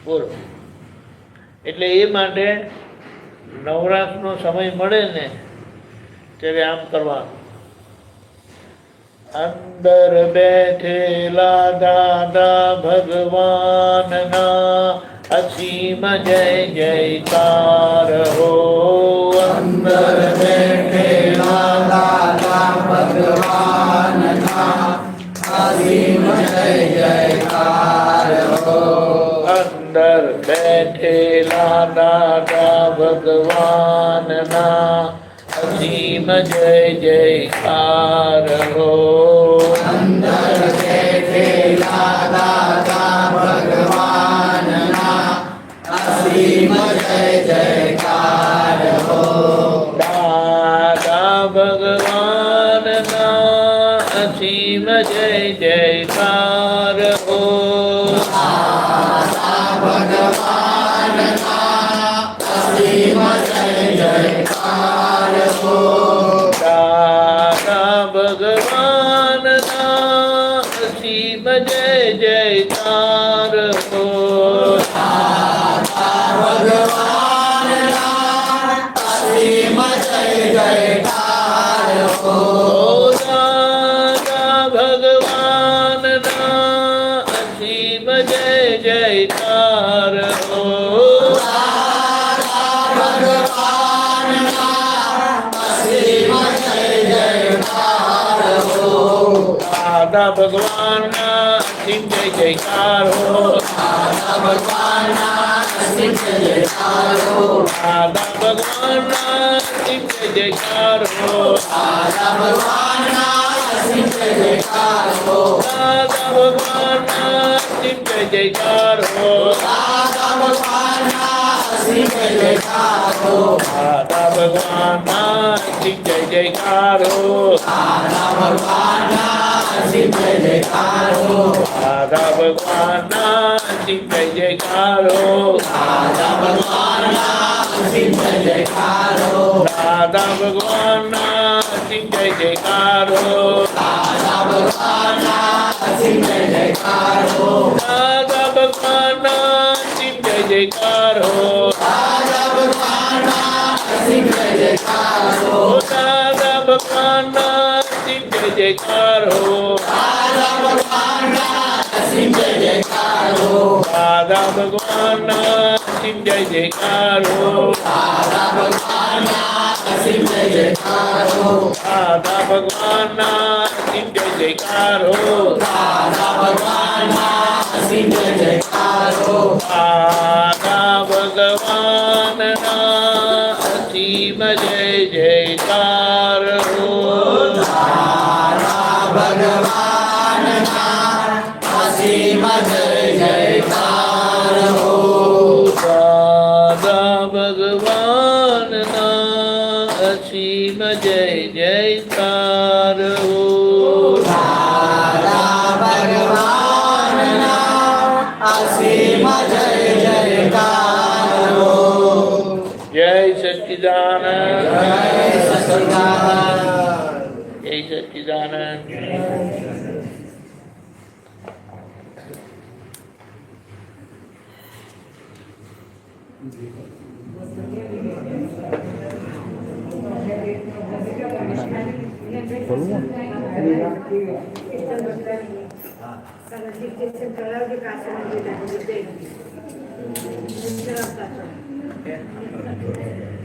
બોલો. એટલે એ માટે નવરાશનો સમય મળે ને ત્યારે આમ કરવાનું. અંદર બેઠેલા દાદા ભગવાનના અસીમ જય જયકાર હો. અંદર બેઠેલા દાદા ભગવાનના અસીમ જય જયકાર હો. અંદર બેઠેલા દાદા ભગવાનના અસીમ જય જયકાર હો. અંદર બેઠેલા દાદા ભગવાનના અસીમ જય જયકાર હો. દાદા ભગવાનના અસીમ જય જયકાર હો. ભગવાનના અસીમ જય જયકાર હો. દાદા ભગવાનના અસીમ જય જયકાર હો. ભગવાનના અસીમ જય જયકાર હો. દાદા ભગવાનના અસીમ જય જયકાર હો. દાદા ભગવાનના અસીમ જય જયકાર હો. દાદા ભગવાનના અસીમ જય જયકાર હો. દાદા ભગવાનના અસીમ જય જયકાર હો. દાદા ભગવાનના અસીમ જય જયકાર હો. દાદા ભગવાનના અસીમ જય જયકાર હો. દાદા ભગવાનના અસીમ જય જયકારો દાદા ભગવાનના અસીમ જય જયકારો દાદા ભગવાનના અસીમ જય જયકારો દાદા ભગવાનના અસીમ જય જયકારો દાદા ભગવાનના અસીમ જય જયકારો દાદા ભગવાનના અસીમ જય જયકારો દાદા ભગવાનના અસીમ જય જયકારો દાદા ભગવાનના અસીમ જય જયકારો દાદા ભગવાનના અસીમ જય જયકારો દાદા ભગવાનના અસીમ જય જયકારો દાદા ભગવાનના અસીમ જય જયકારો દાદા ભગવાનના અસીમ જય જયકારો દાદા ભગવાનના અસીમ જય જયકારો દાદા ભગવાનના અસીમ જય જયકારો દાદા ભગવાનના અસીમ જય જયકારો દાદા ભગવાનના અસીમ જય જયકારો દાદા ભગવાનના અસીમ જય જયકારો દાદા ભગવાનના અસીમ જય જયકારો દાદા ભગવાનના અસીમ જય જયકારો જય સચ્ચિદાનંદ જય સચ્ચિદાનંદ જય સચ્ચિદાનંદ Gracias.